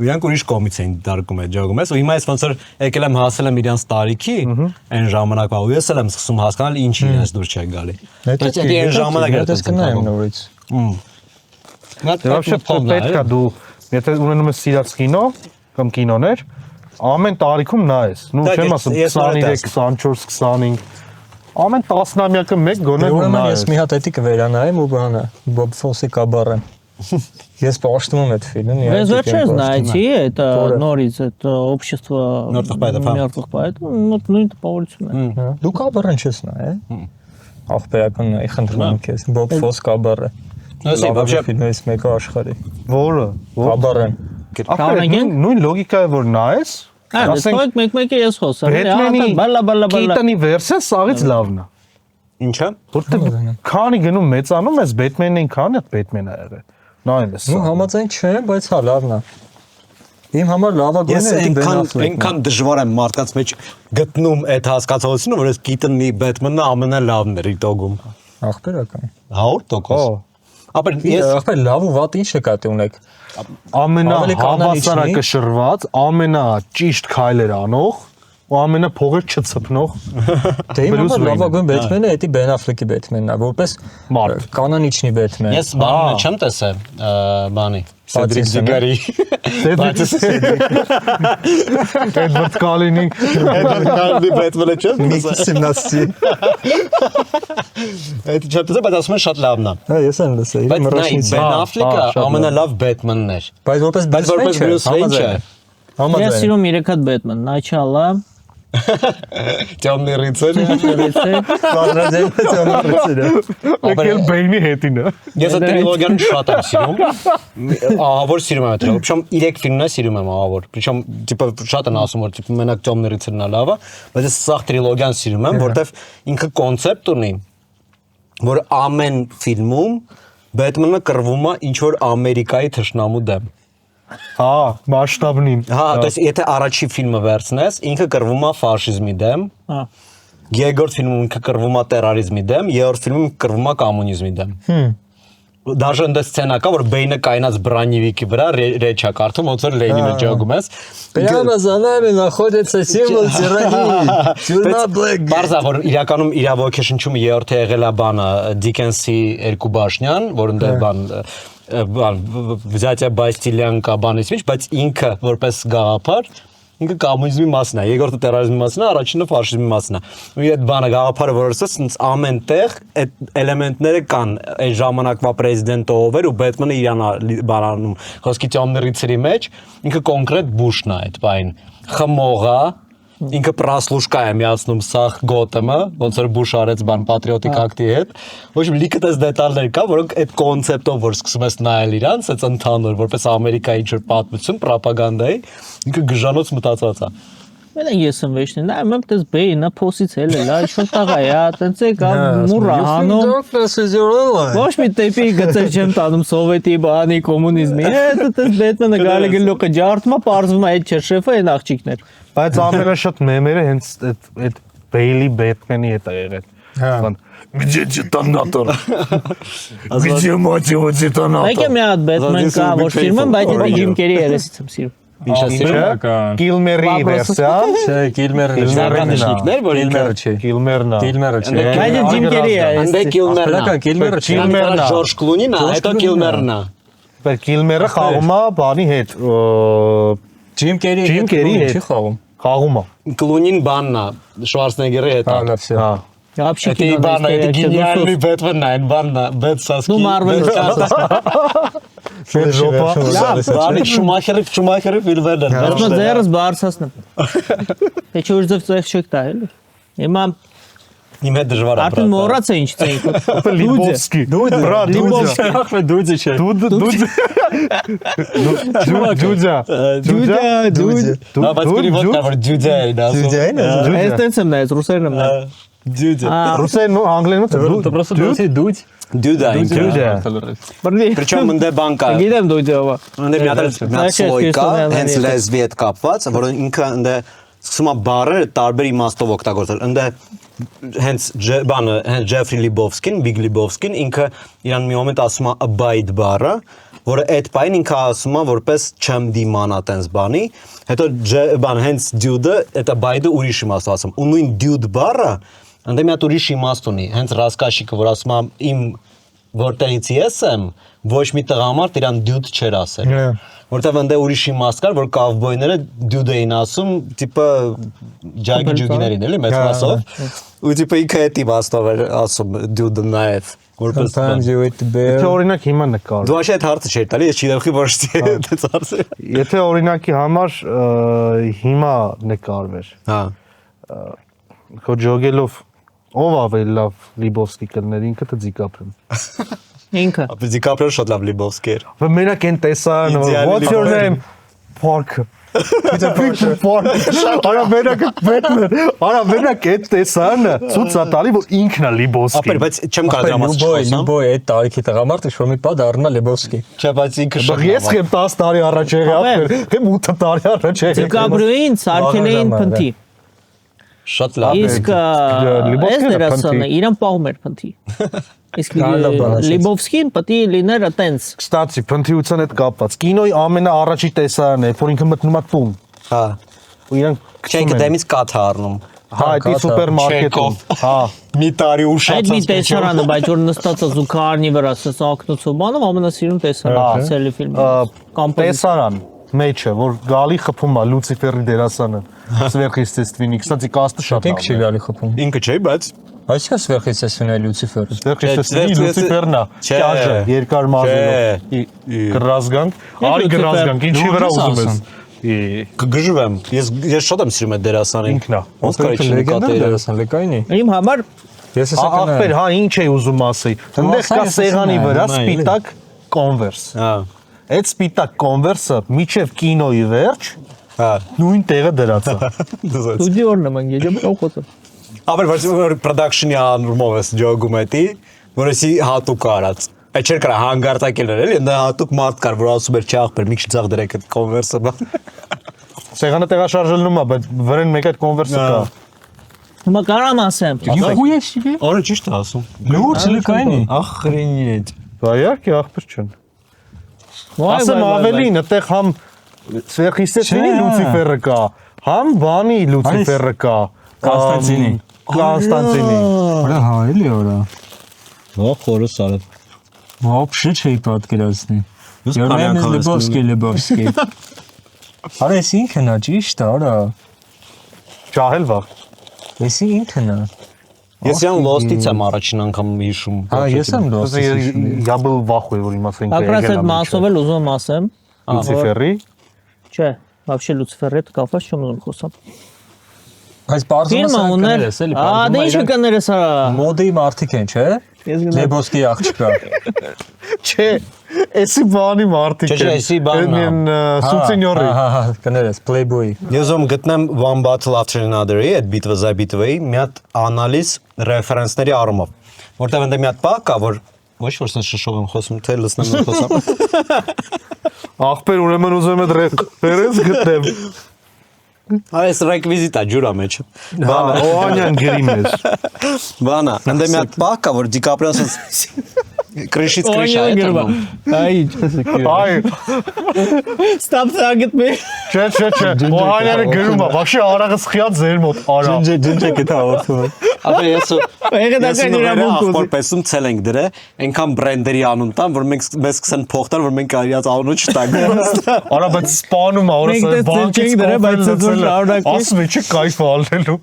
Speaker 6: Իրանք ուրիշ կողմից էին դարկում այդ ճոգում, ես ու հիմա ես ոնց որ եկել եմ հասել եմ իրանց տարիքի այն ժամանակվա ու ես էլ եմ սկսում հասկանալ ինչի իրենց դուր չէ գալի։ Բայց այդ այն ժամանակը
Speaker 3: դες կնայեմ նորից։
Speaker 5: Դե вообще պետք է դու եթե ունենում ես սիրած կինո կամ կինոներ ամեն տարիքում նայես։ Նու չեմ ասում 23, 24, 25 ամեն տասնամյակը մեկ գոնե
Speaker 3: Ուրեմն
Speaker 5: նայես։
Speaker 3: ես մի հատ էդի կվերանայեմ ու բանը Bob Fosse կաբարեմ։ Ես պաշտում եմ այդ ֆիլմը։
Speaker 2: Ես վերջերս նայեցի այդ նորից այդ общество մертвых поэтов, նույն տպավորությունն է։
Speaker 3: Դու կաբարեն չես նայ, ախպերական նայ, խնդրում եմ քեզ, Bob Fosse կաբարը։
Speaker 6: Ասի, вообще
Speaker 3: ֆիլմից մեկը աշխարհի։
Speaker 5: Որը։
Speaker 3: Կաբարեն։
Speaker 5: Նույն լոգիկա է որ նայես։
Speaker 2: Ասենք մեկ-մեկը ես խոսեմ։
Speaker 5: Բեթմենի
Speaker 2: բալա
Speaker 5: կիտանի վերսիան սաղից լավն է։
Speaker 6: Ինչա։
Speaker 5: Որտեղ քանի գնում մեծանում ես Բեթմենին քանի հատ Բեթմեն ա եղել։ Նայում ես։
Speaker 3: Նու համաձայն չեմ, բայց հա լավն է։ Իմ համար լավագույնը
Speaker 6: Ես
Speaker 3: էդի Ben Affleck-ն է։
Speaker 6: այնքան դժվար եմ մարդկանց մեջ գտնում այդ հասկացությունը, որ ես Կիտոնի Բեթմենը ամենալավն էր իտոգում։
Speaker 3: Ախպերական։
Speaker 6: 100%։ Ապա ես
Speaker 3: ախպեր լավ ու վատ ինչ նկատի ունեք։
Speaker 5: Ամենահավասարակշռված, ամենաճիշտ քայլեր անող ու ամենափողեր չցփնող
Speaker 3: Դե իմ համար լավագույն Բեթմենը էդի Ben Affleck-ի Բեթմենն է, որպես կանոնիչնի Բեթմեն։
Speaker 6: Ես բանը չեմ տեսել, բանի Սեդրիկ Դիգարի։
Speaker 5: Էդվարդ Կալինի
Speaker 6: Բեթմենը չեմ
Speaker 3: Միքի 17-ի։
Speaker 6: Այդ չեմ տեսել, բայց ասում են շատ լավն է։
Speaker 3: Հա, ես եմ լսել,
Speaker 6: Բայց
Speaker 3: իմ
Speaker 6: նայ,
Speaker 3: առաջինից։
Speaker 6: Ben Affleck-ը ամենալավ Բեթմենն էր։
Speaker 3: Բայց որպես
Speaker 6: Բայց որպես Բրյուս Վեյնը։
Speaker 2: Ես սիրում 3 հատ Batman, Начало,
Speaker 6: Темный рыцарь։
Speaker 5: եկել Բեյնի հետին է։
Speaker 6: Ես այդ տրիլոգիան շատ եմ սիրում։ Ահավոր սիրում եմ այդ տրիլոգիան։ Причем 3 ֆիլմն է սիրում եմ ահավոր։ Причем типа շատ են ասում որ типа մենակ Темный рыцарь-ն է լավը, բայց ես սաղ տրիլոգիան սիրում եմ, որտեվ ինքը կոնցեպտ ունի, որ ամեն ֆիլմում Բեթմենը կռվում է ինչ որ Ամերիկայի թշնամու դեմ։
Speaker 5: Հա, մասշտաբնին։
Speaker 6: Հա, դες եթե առաջի ֆիլմը վերցնես, ինքը կռվում է ֆաշիզմի դեմ։
Speaker 2: Հա։
Speaker 6: Երկրորդ ֆիլմում ինքը կռվում է տերորիզմի դեմ, երրորդ ֆիլմում կռվում է կոմունիզմի դեմ։ Даже ընդ սցենա կա, որ Բեյնը կայնած բրանիվիկի վրա ռեչ է կարդում, ոնց որ Լենինը ջոգում ես։
Speaker 3: Прямо за нами находится символ тирании. Тюрьма Black Gate.
Speaker 6: Բարձա որ իրականում իր ոգեշնչումը երրորդը եղել է բանը Դիկենսի երկու բաշնյան, որոնց բան վզատիա Բաստիլյան կա բանից միջ, բայց ինքը որպես գաղափար ինքը կոմունիզմի մասն է, երկրորդը տերորիզմի մասն է, առաջինը ֆաշիզմի մասն է։ Ու այդ բանը գաղափարը որոշած ինձ ամեն տեղ այդ էլեմենտները կան, այն ժամանակվա պրեզիդենտը ով էր ու Բեթմենը իրան բարանում։ Խոսքի Темный рыцарի մեջ ինքը կոնկրետ Բուշն է այդ բան։ Խմողա ինքը պրասլուշկա է միացնում սախ Գոթեմը, ոնց որ Բուշ արեց բան պատրիոտիկ ակտի հետ։ Ոչ լիքը դες դետալներ կա, որոնք այդ կոնցեպտով որ սկսում ես նայել իրանց, այդ ընդհանուր որպես Ամերիկայի ինչ որ պատմություն, ռոպագանդայի, ինքը գժանոց մտածած է։
Speaker 2: Մենակ ես եմ վեճն, նա մեմ դες Բեյնը փոսից էլ է, ինչ որ տաղա է, տենց է կա մուրը հանում։ Ոչ մի տեպի գծեր չեմ տանում սովետի բանի կոմունիզմի։ Այդ դες Բեթմենը գալի գլոկը ջարդում է, պարզվում է այդ չէ շեֆը այն աղջիկներ։
Speaker 5: Բայց ամենաշատ մեմերը հենց այդ Բեյլի Բեթմենի հետ է եղել։ Հա։ Где детонатор? Где мать его детонатор?
Speaker 2: Այո, մի հատ Բեթմեն կա, որ սիրում եմ, բայց դա Ջիմ Քերի երեսից եմ սիրում։
Speaker 6: Ինչ է սիրում։
Speaker 5: Կիլմերի վերսիան։
Speaker 3: Չէ, Գիլմերն է։
Speaker 6: Զարգանիշներ, որ
Speaker 3: Գիլմերը չէ։
Speaker 5: Կիլմերն է։
Speaker 3: Գիլմերը չէ։
Speaker 2: Բայց Ջիմ Քերի է։
Speaker 6: Անդե Կիլմերն է։
Speaker 3: Գիլմերը չէ։
Speaker 5: Կիլմերն է։
Speaker 6: Ջորջ Կլունին է, հետո Կիլմերն է։
Speaker 5: Բայց Կիլմերը խաղում է բանի հետ։
Speaker 3: Ջիմ Քերի հետ չի խաղում։
Speaker 5: Խաղում է։
Speaker 6: Կլունին բանն է, Շվարցնեգերի հետ։
Speaker 3: Հա, լավ, всё։
Speaker 5: Հա։
Speaker 2: Вообще
Speaker 6: Էդի բանը, էդի գենիալնի Բեթմենն է, այն բանն է, Բեթ Սասկի։
Speaker 2: Ну Marvel
Speaker 6: Բանի Շումախերի ֆիլմերն են։
Speaker 2: Բայց ձերս բարձրացնեմ։ Թե չէ ուժ ձև չեք տա էլի։ Հիմա
Speaker 6: Իմ հետ դժվար է։
Speaker 2: արդեն մոռաց է ինչ ցեինք։
Speaker 5: Լիբովսկի։ Բրա
Speaker 3: Լիբովսկի ախմե դուձի չէ։
Speaker 6: Դուձա։ Նա բայց գրիվոտ կա որ դյուձա է դա։
Speaker 2: Այս տենց եմ նայած ռուսերեն եմ նայած։
Speaker 6: Dude.
Speaker 5: Ռուսերեն ու անգլերենը
Speaker 3: Это просто дуть.
Speaker 6: Dude-ա ինքը։
Speaker 2: Բռնի։
Speaker 6: Причем ընդ բանկա։
Speaker 2: Գիտեմ դու դե։
Speaker 6: Ընդ մի հատ սլոյ կա, հենց լեզվի հետ կապված, որը ինքը ընդ սկսում է բառերը տարբեր իմաստով օգտագործել։ Ընդ հենց բանը, հենց Ջեֆրի Լիբովսկին, Բիգ Լիբովսկին ինքը իրան մի մոմենտ ասում է abide բառը, որը այդ բանին ինքը ասում է որպես չեմ դիմանա տենց բանի, հետո բան հենց dude-ը, այդ abide-ը ուրիշ իմաստ ասում։ Ու նույն dude բառը ընդ մի հատ ուրիշ իմաստ ունի, հենց Ռասկաշիկը, որ ասում է իմ որտեղից ես եմ, ոչ մի տղամարդ իրան dude չէր ասել։ Որտեվ ընդ ուրիշ իմաստ կար, որ կավբոյները dude էին ասում, տիպը ջագի ջուգիներին, էլի մեծ մասով։ Ու տիպը ինքը այդ իմաստով էր ասում dude-ը նաև, որպես
Speaker 3: Sometimes you eat the bear.
Speaker 5: Եթե օրինակ հիմա նկար։
Speaker 6: Դու աշե այդ հարցը չէր տալի, ես չգիտեմ ոչ թե այդ հարցը։
Speaker 5: Եթե օրինակի համար հիմա նկարվեր։
Speaker 6: Հա։
Speaker 5: Քո ջոգելով ով ավելի լավ Լիբովսկի կլներ ինքը թե Դիկապրիոն։
Speaker 2: Ինքը։
Speaker 6: Ապա Դիկապրիոն շատ լավ Լիբովսկի էր։
Speaker 5: Բայց մենակ այն տեսարանը, what's your name? Parker։ Արա մենակ Բեթմեն, արա մենակ այդ տեսարանը ցույց է տալի, որ ինքն է Լիբովսկի։
Speaker 6: Ապա բայց չեմ կարող դրա մասին խոսամ։
Speaker 3: Любой այդ տարիքի տղամարդը շոմի պա դառնա Լեբովսկի։
Speaker 6: Չէ, բայց ինքը շատ
Speaker 5: Ես եմ 10 տարի առաջ եղել, եմ 8 տարի առաջ եղել։
Speaker 2: Դիկապրիոին սարքել էին փնթի։
Speaker 6: շատ լավ։
Speaker 2: Իսկ այս դերասանը իրան պահում էր փնթի։ Իսկ Լիբովսկին պետք է լիներ այտենց։
Speaker 5: Կստացի, փնթիության հետ կապված։ Կինոյի ամենաառաջի տեսարանը է, որ ինքը մտնում է տուն։
Speaker 6: Հա։
Speaker 5: Ու իրան
Speaker 6: Չենք դեմից կաթ առնում։
Speaker 5: հա, դի սուպերմարկետում։ Հա։
Speaker 6: Մի տարի
Speaker 2: Այդ
Speaker 6: ուշացած։
Speaker 2: մի տեսարանը, բայց որ նստած է զուգարնի վրա, սա ակնոցով բանում ամենասիրուն տեսարանը ցելի ֆիլմը։
Speaker 5: Տեսարան մեջը, որ գալի խփում է Լուցիֆերի դերասանը։ Սվերխիստեստվինի, կստացի կաստը շատ
Speaker 3: Ինքը չի գալի խփում։
Speaker 6: Ինքը չէ, բայց
Speaker 3: Այսինքն սվերխիստեսիոնը Լյուցիֆերը։
Speaker 5: Սվերխիստեստվինի Լուցիֆերն է։ Ճաշը, երկար մազերով։ Գրազգանք, արի գրազգանք, ինչի վրա ուզում ես։
Speaker 6: կգժվեմ։ Ես շատ եմ սիրում այդ դերասանին։
Speaker 5: Ինքն է։
Speaker 6: Ոնց կարի չնկատել։
Speaker 3: դերասան լեկայինի։
Speaker 2: Իմ համար
Speaker 3: Ես
Speaker 5: Ախպեր, հա, ինչ էի ուզում ասեի։ Այնտեղ կա սեղանի վրա սպիտակ Converse։
Speaker 6: Հա։
Speaker 5: Այդ սպիտակ Converse-ը միջև կինոյի վերջ
Speaker 6: Հա։
Speaker 5: նույն տեղը դրած է։
Speaker 2: ստուդիոն նման գեջը փոխոցը։
Speaker 6: Ապա որ production-ի անորմով էս ջոգում էտի, որովհետեւ հատուկ արած։ Այդ չէր կարա հանգարտակել էր, էլի, դա հատուկ մարդ կար, որ ասում էր չի ախպեր, մի քիչ ցախ դրեք այդ Converse-ը բան։
Speaker 5: Սեղանը տեղաշարժելնում է, բայց վրան մեկ այդ Converse-ը կա։
Speaker 2: Հիմա կարամ ասեմ։
Speaker 3: Ու ես չի։
Speaker 6: Օրը ճիշտ է ասում։
Speaker 3: Լուրջ լեկայինի։
Speaker 6: Ախրենիետ։
Speaker 5: Դա իհարկե ախպեր չեն։ Ասեմ ավելին, այդտեղ համ Սվերխիստեսվինի Լուցիֆերը կա, համ բանի Լուցիֆերը կա։ Կոնստանտինի։
Speaker 3: Արա հա, էլի արա։
Speaker 6: Ո խորը սարը։
Speaker 3: Вообще չի պատկերացնի։ Your name is Lebowski։ Արա ես ինքն է ճիշտ, արա։
Speaker 5: Ճահել վաղ։
Speaker 3: Ես ինքն է։
Speaker 6: Ես յան Lost-ից եմ առաջին անգամ հիշում։
Speaker 3: Հա, ես եմ Lost-ից։
Speaker 5: Յաբլ վախ է, որ իմացենք
Speaker 2: Ակրաս այդ մասով էլ ուզում եմ ասեմ։
Speaker 5: Լուցիֆերի։
Speaker 2: Չէ, вообще Լուցիֆերի հետ կապված չեմ ուզում խոսամ։
Speaker 3: Այս բարձրը
Speaker 2: Ֆիլմը ուներ։ Դե ինչ կներես արա։
Speaker 3: Մոդի մարդիկ են, չէ։ Լեբոսկի աղջիկա։
Speaker 5: Չէ, էսի բանի մարդիկ
Speaker 6: Չէ, էսի բանն է։
Speaker 5: Են սուցենյորի։
Speaker 3: Հա, կներես, Playboy։
Speaker 6: Ես ում գտնեմ One Battle After Another-ի, այդ Bitva za Bitva-ի մի հատ անալիզ ռեֆերենսների առումով, որտեղ ընդ մի հատ բակ կա, որ ոչ որ սենց շշով եմ խոսում, թե լսնեմ եմ խոսամ։
Speaker 5: Ախպեր ուրեմն ուզում եմ այդ ռեֆերենս գտնեմ։
Speaker 6: Այս ռեկվիզիտա ջուրա մեջ։
Speaker 5: Բանը Օանյան գրիմ ես։
Speaker 6: Բանա, ընդ մի հատ բակ կա, որ Դիկապրիոն սենց Կրիշից կրիշա է տանում։
Speaker 5: Այ,
Speaker 2: Stop target me։
Speaker 5: չէ, Օհանյանը գրում է, բախշի արաղը սխիած ձեր մոտ, արա։
Speaker 3: Ջնջը կտա օրթում։
Speaker 6: Ապա ես
Speaker 2: Եղե դա կայնիրա մոկուզի։
Speaker 6: Որպեսում ցել ենք դրե, այնքան բրենդերի անուն տան, որ մենք մեզ սկսեն փոխտալ, որ մենք իրաց անունը չտանք։
Speaker 5: Արա, բայց սպանում է, օրը բանկից
Speaker 2: դրե, բայց դու շարունակի։
Speaker 5: ասում է, չի կայֆ ալնելու։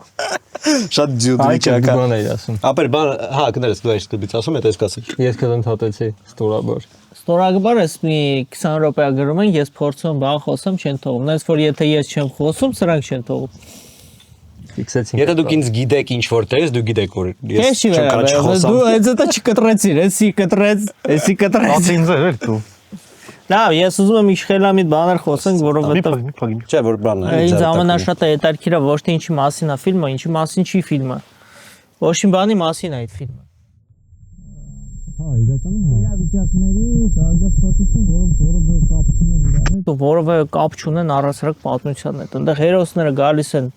Speaker 6: Շատ ջուդի չակա։
Speaker 3: Բան էի ասում։
Speaker 6: Ապա բան, հա, կներես դու այս դուք ասում եք այսքասի։
Speaker 3: Ես կընդհատեցի ստորաբար։
Speaker 2: Ստորագբար ես մի 20 րոպե գրում են, ես փորձում եմ բան խոսեմ, չեն թողում։ Նայես որ եթե ես չեմ խոսում, սրանք չեն թողում։
Speaker 3: Ֆիքսեցինք։
Speaker 6: Եթե դուք ինձ գիտեք ինչ որտեղից, դու գիտեք որ
Speaker 2: Ես չի վերաբերում։ Դու այդ դա չկտրեցիր, էսի կտրեց, էսի կտրեց։
Speaker 5: Ասինձ էր դու։
Speaker 2: Լավ, ես ուզում եմ իշխելամիտ բաներ խոսենք, որովհետև
Speaker 6: չէ որ բանն է։
Speaker 2: ինձ ամենաշատը հետաքրքիրը ոչ թե ինչի մասին է ֆիլմը, ինչի մասին չի ֆիլմը։ Ոչ մի բանի մասին է այդ ֆիլմը։ Հա, իրականում իրավիճակների զարգացվածություն, որովը կապ չունեն առասարակ պատմության հետ։ Այնտեղ հերոսները գալիս են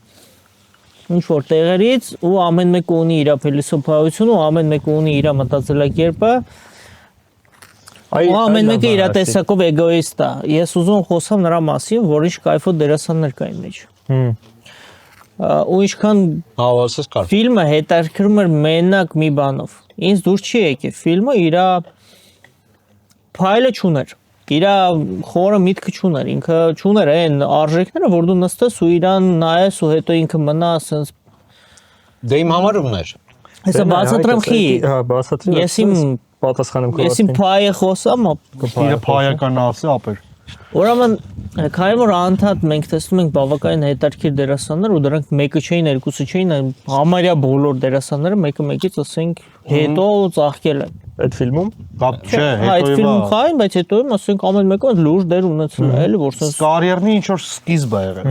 Speaker 2: ինչ որ տեղերից ու ամեն մեկը ունի իր փիլիսոփայությունը ու ամեն մեկը ունի իր մտածելակերպը։ Ու ամեն մեկը իր տեսակով էգոիստ է։ Ես ուզում խոսամ նրա մասին, որ ինչ կայֆոտ դերասաններ կային մեջ։ Ու ինչքան
Speaker 6: Հավասար կար։
Speaker 2: ֆիլմը հետաքրքրում էր մենակ մի բանով։ Ինձ դուր չի եկել ֆիլմը իր փայլը չուներ։ Իր խորը միտքը չուներ, ինքը չուներ այն արժեքները, որ դու նստես ու իրան նայես ու հետո ինքը մնա ասես։
Speaker 6: Դե իմ համար ուներ։
Speaker 2: Հեսա բացատրեմ խի։
Speaker 3: Հա, բացատրեմ։
Speaker 2: Ես իմ
Speaker 3: պատասխանում կողմից։
Speaker 2: Ես իմ փայը խոսամ,
Speaker 5: Իր փայական ասի ապեր։
Speaker 2: ուրեմն քանի որ անդադ մենք տեսնում ենք բավականին հետաքրքիր դերասաններ ու դրանք մեկը չէին, երկուսը չէին, համարյա բոլոր դերասանները մեկը մեկից ասենք հետո ծաղկել են։
Speaker 3: Այդ ֆիլմում
Speaker 5: Կապ չէ,
Speaker 2: Այդ
Speaker 5: հետո
Speaker 2: ֆիլմում խային, բայց հետո եմ ասենք ամեն մեկը լուրջ դեր ունեցել է, էլի որ sense
Speaker 5: կարիերնի ինչ որ սկիզբ է եղել։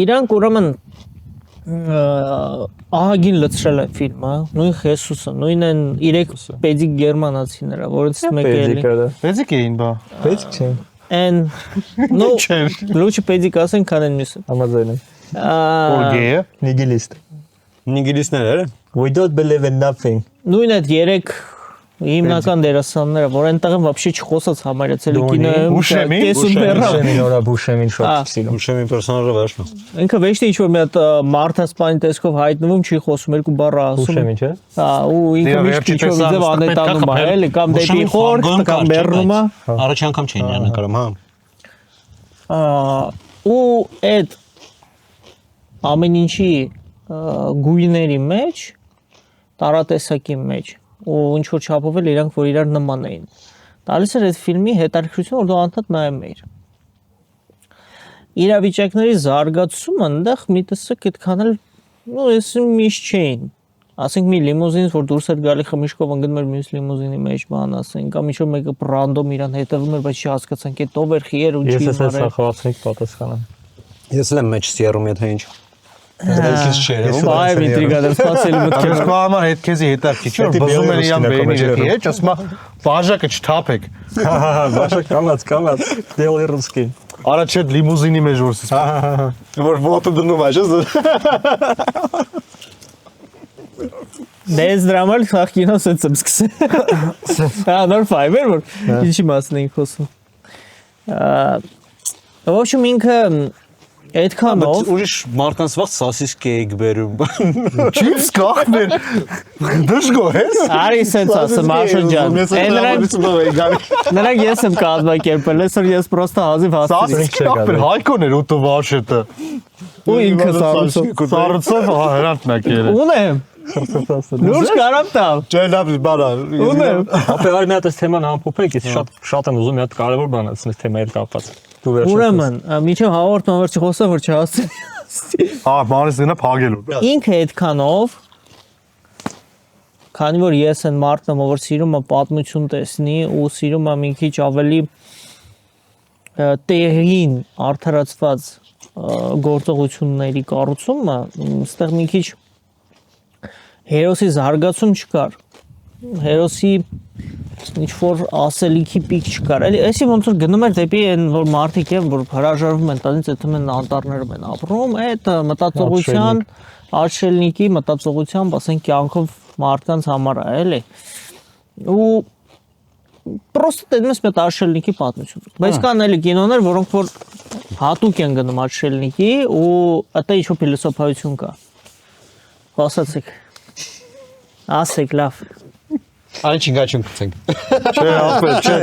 Speaker 2: իրանք ուրեմն ահագին լցրել է ֆիլմը, նույն Խեսուսը, նույն են 3 պետիկ գերմանացիները, որոնց մեկը էլի
Speaker 5: Պետիկ էին բա։
Speaker 3: Պետք չէ։
Speaker 2: and no լուչը պետիկ ասեն քան են մյուսը։
Speaker 3: Համաձայն եմ։
Speaker 5: Օրգե։
Speaker 3: Նիգիլիստ։
Speaker 6: Նիգիլիստներ էր։
Speaker 3: We don't believe in nothing։
Speaker 2: Նույն այդ 3 հիմնական դերասանները, որ այնտեղ են вообще չխոսած համարյա ցելիկինը կեսում բեռա։
Speaker 3: Բուշեմին օրա Բուշեմին շատ սիրում։
Speaker 6: Ուրշեմի պերսոնաժը վերջն։
Speaker 2: Ինքը ոչ թե ինչ որ մի հատ մարդասպանի տեսքով հայտնվում, չի խոսում, երկու բառ ասում։
Speaker 3: Բուշեմին չէ։
Speaker 2: Հա, ու ինքը միշտ ինչ որ ձև անետանում է, էլի կամ դեպի խորտ, կամ բեռնում է։
Speaker 6: Առաջ անգամ չէին նկարում, հա։
Speaker 2: Ու այդ ամեն ինչի գույների մեջ, տարատեսակի մեջ ու ինչ որ չափով էլ իրանք որ իրար նման էին։ Տալիս էր այդ ֆիլմի հետաքրքրությունը, որ դու անդադ նայում էիր։ Իրավիճակների զարգացումը այնտեղ մի տեսակ այդքան էլ նո ես միշտ չէին։ Ասենք մի լիմուզինից որ դուրս էր գալի խմիչքով ընկնում էր մյուս լիմուզինի մեջ, բան ասենք, կամ ինչ որ մեկը ռանդոմ իրան հետևում էր, բայց չհասկացանք այդ ով էր, խի էր ու չի
Speaker 3: Ես
Speaker 2: մարել։
Speaker 3: էս խաղացնիկ պատասխանեմ։
Speaker 6: Ես էլ եմ մեջ սիերում, եթե ինչ։ Դրանքից չէ,
Speaker 2: Բայ ինտրիգա դեռ սпасելի մտքեր։
Speaker 5: Ես կամար հետ քեզի հետաքրքիր չէ, որ բզում են իրան բերին իրքի հետ, ասում է բաժակը չթափեք։
Speaker 3: Հա, բաշա կամած, դելի ռուսկի։
Speaker 5: Առաջ այդ լիմուզինի մեջ որ սա։
Speaker 6: որ ոտը դնում է, չէ՞։
Speaker 2: Դες դրամալ խաղ կինո սենց եմ սկսել։ Հա, նոր ֆայբեր որ ինչի մասն ենք խոսում։ Ոչմ ինքը այդքանով
Speaker 6: Ուրիշ մարդկանց վաղ սասիսկ էիք բերում։
Speaker 5: Չիպս կախներ։ Դժգո ես։
Speaker 2: արի սենց ասեմ Աշոտ ջան։ Նրանք ես եմ կազմակերպել, այսօր ես պրոստը հազիվ հասցրի։
Speaker 5: Սասիսկ կախներ հայկոներ ու տու վաշետը։
Speaker 2: Ու ինքը սարուցով։
Speaker 5: Սարուցով հրանտ մեկել։
Speaker 2: Ունեմ։ Լուրջ կարամ տալ։
Speaker 6: Չէ, լավ բանա։
Speaker 2: Ունեմ։
Speaker 3: Ապա արի մի հատ այս թեման ամփոփեք, ես շատ եմ ուզում մի հատ կարևոր բան ասել այս թեմայի հետ կապված։ Դու վերջը։
Speaker 2: Ուրեմն, միջև հաղորդման վերջի խոսա որ չհասցի։
Speaker 5: Հա, մանես գնա փագելու։
Speaker 2: Ինքը այդքանով քանի որ ես այն մարդն եմ, որ սիրում է պատմություն տեսնի ու սիրում է մի քիչ ավելի տեղին արդարացված գործողությունների կառուցումը, այստեղ մի քիչ հերոսի զարգացում չկար։ Հերոսի ինչ որ ասելիքի պիկ չկար։ Էլի էսի ոնց որ գնում էր դեպի այն որ մարդիկ են, որ հրաժարվում են տանից, այդ թվում անտառներում են ապրում, այդ մտածողության, արշելնիկի մտածողությամբ, ասենք կյանքով մարդկանց համար է, էլի։ Ու պրոստը դնում ես մի արշելնիկի պատմություն։ Բայց կան էլի կինոներ, որոնք որ հատուկ են գնում արշելնիկի ու այդտեղ ինչ որ փիլիսոփայություն կա։ Խոսացեք։ Ասեք լավ։
Speaker 6: Այն չինգաչուն գցենք։
Speaker 5: Չէ, ապեր, չէ։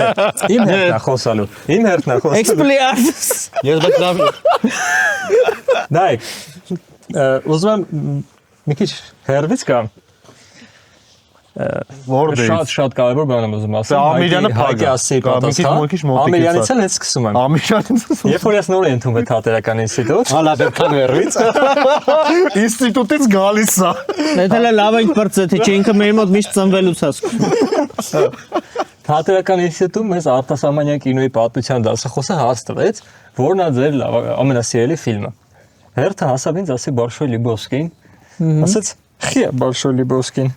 Speaker 3: Իմ հերթն է խոսալու։ Իմ հերթն է խոսալու։
Speaker 2: Expliards։
Speaker 6: Ես բայց լավ։
Speaker 3: Նայ։ Ուզում եմ մի քիչ հերվից կամ
Speaker 5: Որտե՞ղ։
Speaker 3: շատ կարևոր բան եմ ուզում ասել։
Speaker 5: Ամիրյանը
Speaker 3: Հայկի ասի պատասխան։ Ամիրյանից էլ ես սկսում եմ։
Speaker 5: Ամիրյանից։
Speaker 3: Երբ որ ես նոր եմ ընդունել թատերական ինստիտուտ,
Speaker 6: Հա, լավ, քան հերվից։
Speaker 5: Ինստիտուտից գալիս է։
Speaker 2: Դա էլ լավ ենք բրծե, թե չէ ինքը մեր մոտ միշտ ծնվելուց է սկսում։
Speaker 3: թատերական ինստիտուտում մեզ արտասահմանյան կինոյի պատմության դասախոսը հարց տվեց, որն է ձեր ամենասիրելի ֆիլմը։ Հերթը հասավ ինձ ասի Большой Լիբովսկին, ասաց Խի Большой Lebowski-ն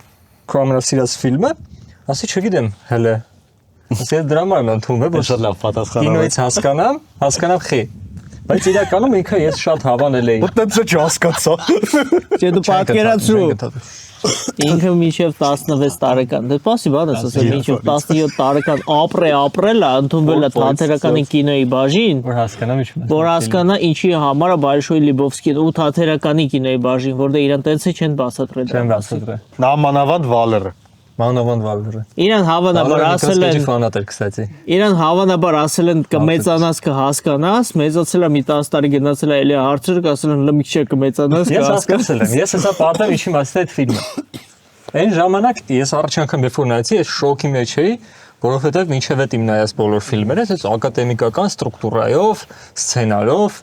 Speaker 3: քո ամենասիրած ֆիլմը, ասի չգիտեմ, հələ ասի դրաման ընդունում է,
Speaker 6: Շատ լավ պատասխան։
Speaker 3: կինոից հասկանամ խի։ Բայց իրականում ինքը ես շատ հավանել էի։
Speaker 5: Ոտնեմ չհասկացա։
Speaker 2: Չէ դու պատկերացրու։ Ինքը մինչև 16 տարեկան, դե պասի բան ես ասել, մինչև 17 տարեկան ապրել է, ընդունվել է թատերականի կինոյի բաժին,
Speaker 3: Որ հասկանամ ինչ
Speaker 2: որ հասկանա ինչի համար է Большой Lebowski-ն ու թատերականի կինոյի բաժին, որտեղ իրան տենց չեն բացատրել։
Speaker 3: չեմ բացատրել։
Speaker 5: Նամանավանդ Վալերը։
Speaker 3: Մանավանդ Վալդերը։
Speaker 2: Իրան հավանաբար ասել են,
Speaker 3: ֆանատեր, կստացի։
Speaker 2: իրան հավանաբար ասել են կմեծանաս կհասկանաս, մեծացել է մի 10 տարի գնացել է էլի հարցեր ասել են լմիկ չէ կմեծանաս
Speaker 3: Ես
Speaker 2: կհասկանաս։
Speaker 3: հասկացել եմ։ Ես հեսա պատեմ ինչի մասն է այդ ֆիլմը։ Այն ժամանակ ես առաջ անգամ երբ որ նայեցի, ես շոկի մեջ էի, որովհետև մինչև այդ իմ նայած բոլոր ֆիլմերը այս ակադեմիկական ստրուկտուրայով, սցենարով,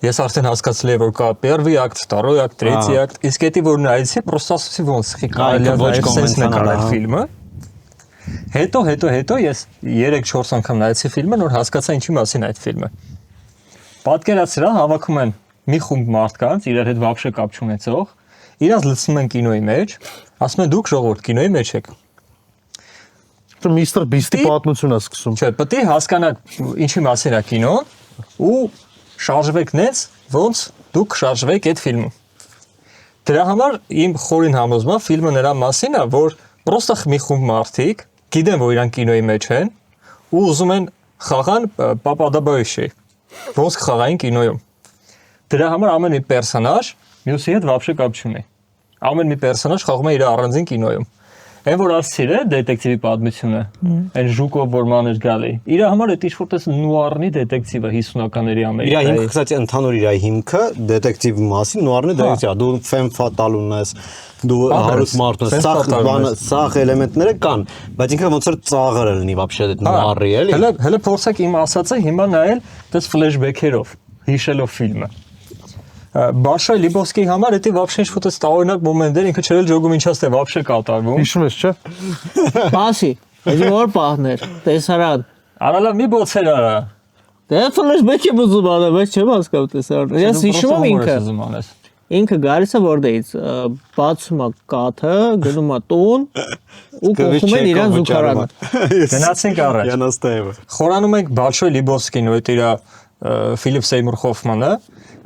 Speaker 3: ես արդեն հասկացել եմ որ կա первый акт, второй акт, третий акт, իսկ էդի որ նայեցի, պրոստա ասեցի ոնց խի կարելի է նայել սենս նկարել այդ ֆիլմը։ Հետո ես 3-4 անգամ նայեցի ֆիլմը, նոր հասկացա ինչի մասին այդ ֆիլմը։ Պատկերացրա հավաքում են մի խումբ մարդկանց, իրար հետ вообще կապ չունեցող, իրանց լցնում են կինոյի մեջ, ասում են դուք ժողովուրդ կինոյի մեջ եք։
Speaker 5: Միստր Բիստի պատմությունն է սկսում։
Speaker 3: Չէ, պետք է հասկանաք ինչի մասին է կինոն ու շարժվեք նենց, ոնց դուք շարժվեք այդ ֆիլմում։ Դրա համար իմ խորին համոզմամբ ֆիլմը նրա մասին է, որ պրոստը մի խումբ մարդիկ գիտեն, որ իրանք կինոյի մեջ են ու ուզում են խաղան պապադաբոյշի, ոնց կխաղային կինոյում։ Դրա համար ամեն մի պերսոնաժ մյուսի հետ вообще կապ չունի։ Ամեն մի պերսոնաժ խաղում է իր առանձին կինոյում։ Այն որ ասցիր է դետեկտիվի պատմությունը, այն Ժուկով որ մաներ գալի։ Իր համար այդ ինչ-որ տես նուարնի դետեկտիվը 50-ականների Ամերիկայի։
Speaker 6: Իր հիմքը, կստати, ընդհանուր իր հիմքը դետեկտիվ մասին նուարնի դետեկտիվա։ Դու ֆեմ ֆատալուն ես, դու հարուտ մարդն ես, սախ բանը, սախ էլեմենտները կան, բայց ինքը ոնց որ ծաղր լինի вообще այդ նուարի էլի։
Speaker 3: Հələ փորձեք իմ ասածը հիմա նայել դες ֆլեշբեքերով, հիշելով ֆիլմը։ Большой Lebowski համար դա вообще ինչ-որ տես տարօրինակ մոմենտներ ինքը չել ջոգում ինչաց թե вообще կատարվում։
Speaker 5: Հիշում ես, չէ։
Speaker 2: Պասի, այս որ պահներ, տեսարան։
Speaker 3: Արալա մի բոցեր արա։
Speaker 2: Դե ֆլեշբեքի բուզում անը, բայց չեմ հասկանում տեսարան։ Ես հիշում եմ ինքը։ Ինքը գալիս է որտեղից, բացում է կաթը, գնում է տուն ու կողում են իրան զուգարանը։
Speaker 3: Գնացինք առաջ։
Speaker 6: Յանաստայևը։
Speaker 3: Խորանում ենք Большой Lebowski-ն ու այդ իր Ֆիլիպ Սեյմուր Խոֆմանը,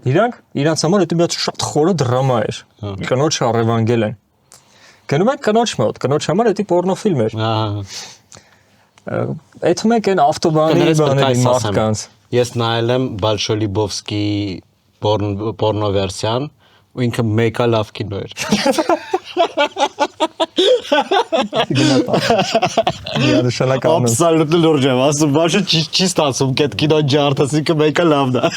Speaker 3: իրանց համար դա մի շատ խորը դրամա էր։ Կնոջ առևանգել են։ Գնում ենք կնոջ մոտ, կնոջ համար դա պորնոֆիլմ էր։ Այդ մեկ են ավտոբանի բաների մարդկանց։
Speaker 6: Ես նայել եմ Большой Lebowski porno վերսիան ու ինքը մեկա լավ կինո էր։ Absolutely լուրջ եմ, ասում բաշը չի ստացում, կետ կինո ջարդաս ինքը մեկա լավն է։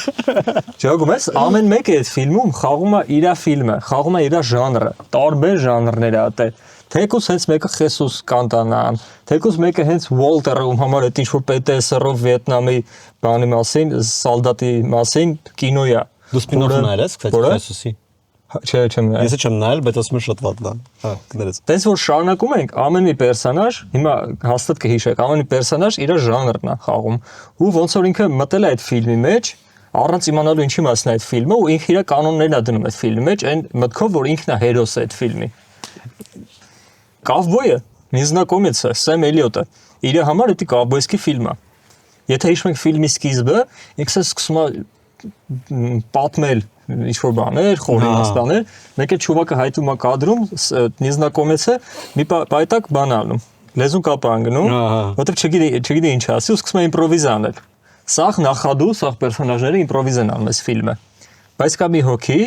Speaker 3: Ճոգում ես, ամեն մեկը այդ ֆիլմում խաղում է իր ֆիլմը, խաղում է իր ժանրը, տարբեր ժանրներ է դա։ Թեկուս հենց մեկը Խեսուս Կանտանան, թեկուս մեկը հենց Ուոլտերը, ում համար այդ ինչ-որ PTSR-ով Վիետնամի բանի մասին, սալդատի մասին կինո է։
Speaker 6: Դու սպինոֆ նայել ես, կստати, Խեսուսի։
Speaker 3: Չէ, չեմ նայել։
Speaker 6: Ես չեմ նայել, բայց ասում եմ շատ վատ լավ։ Հա, կներես։
Speaker 3: Տես որ շարունակում ենք, ամեն մի պերսոնաժ, հիմա հաստատ կհիշեք, ամեն մի պերսոնաժ իր ժանրն է խաղում։ Ու ոնց որ ինքը մտել է այդ ֆիլմի մեջ, առանց իմանալու ինչի մասն է այդ ֆիլմը, ու ինքը իր կանոններն է դնում այդ ֆիլմի մեջ, այն մտքով, որ ինքն է հերոսը այդ ֆիլմի։ Կովբոյը, Незнакомец-ը, Սեմ Էլիոտը, իր համար դա կովբոյսկի ֆիլմ է։ Եթե հիշում եք ֆիլմի սկիզբը, ինքը սկսում է պատմել ինչ-որ բաներ, խորհրդանիշներ, մեկ է ճուվակը հայտում է կադրում, Незнакомец-ը մի պայտակ բան անում, լեզուն կապ անգնում, որովհետև չգիտի ինչ ասի, ու սկսում է իմպրովիզ անել։ Սաղ նախադու, սաղ պերսոնաժները իմպրովիզ են անում այս ֆիլմը։ Բայց կա մի հոգի,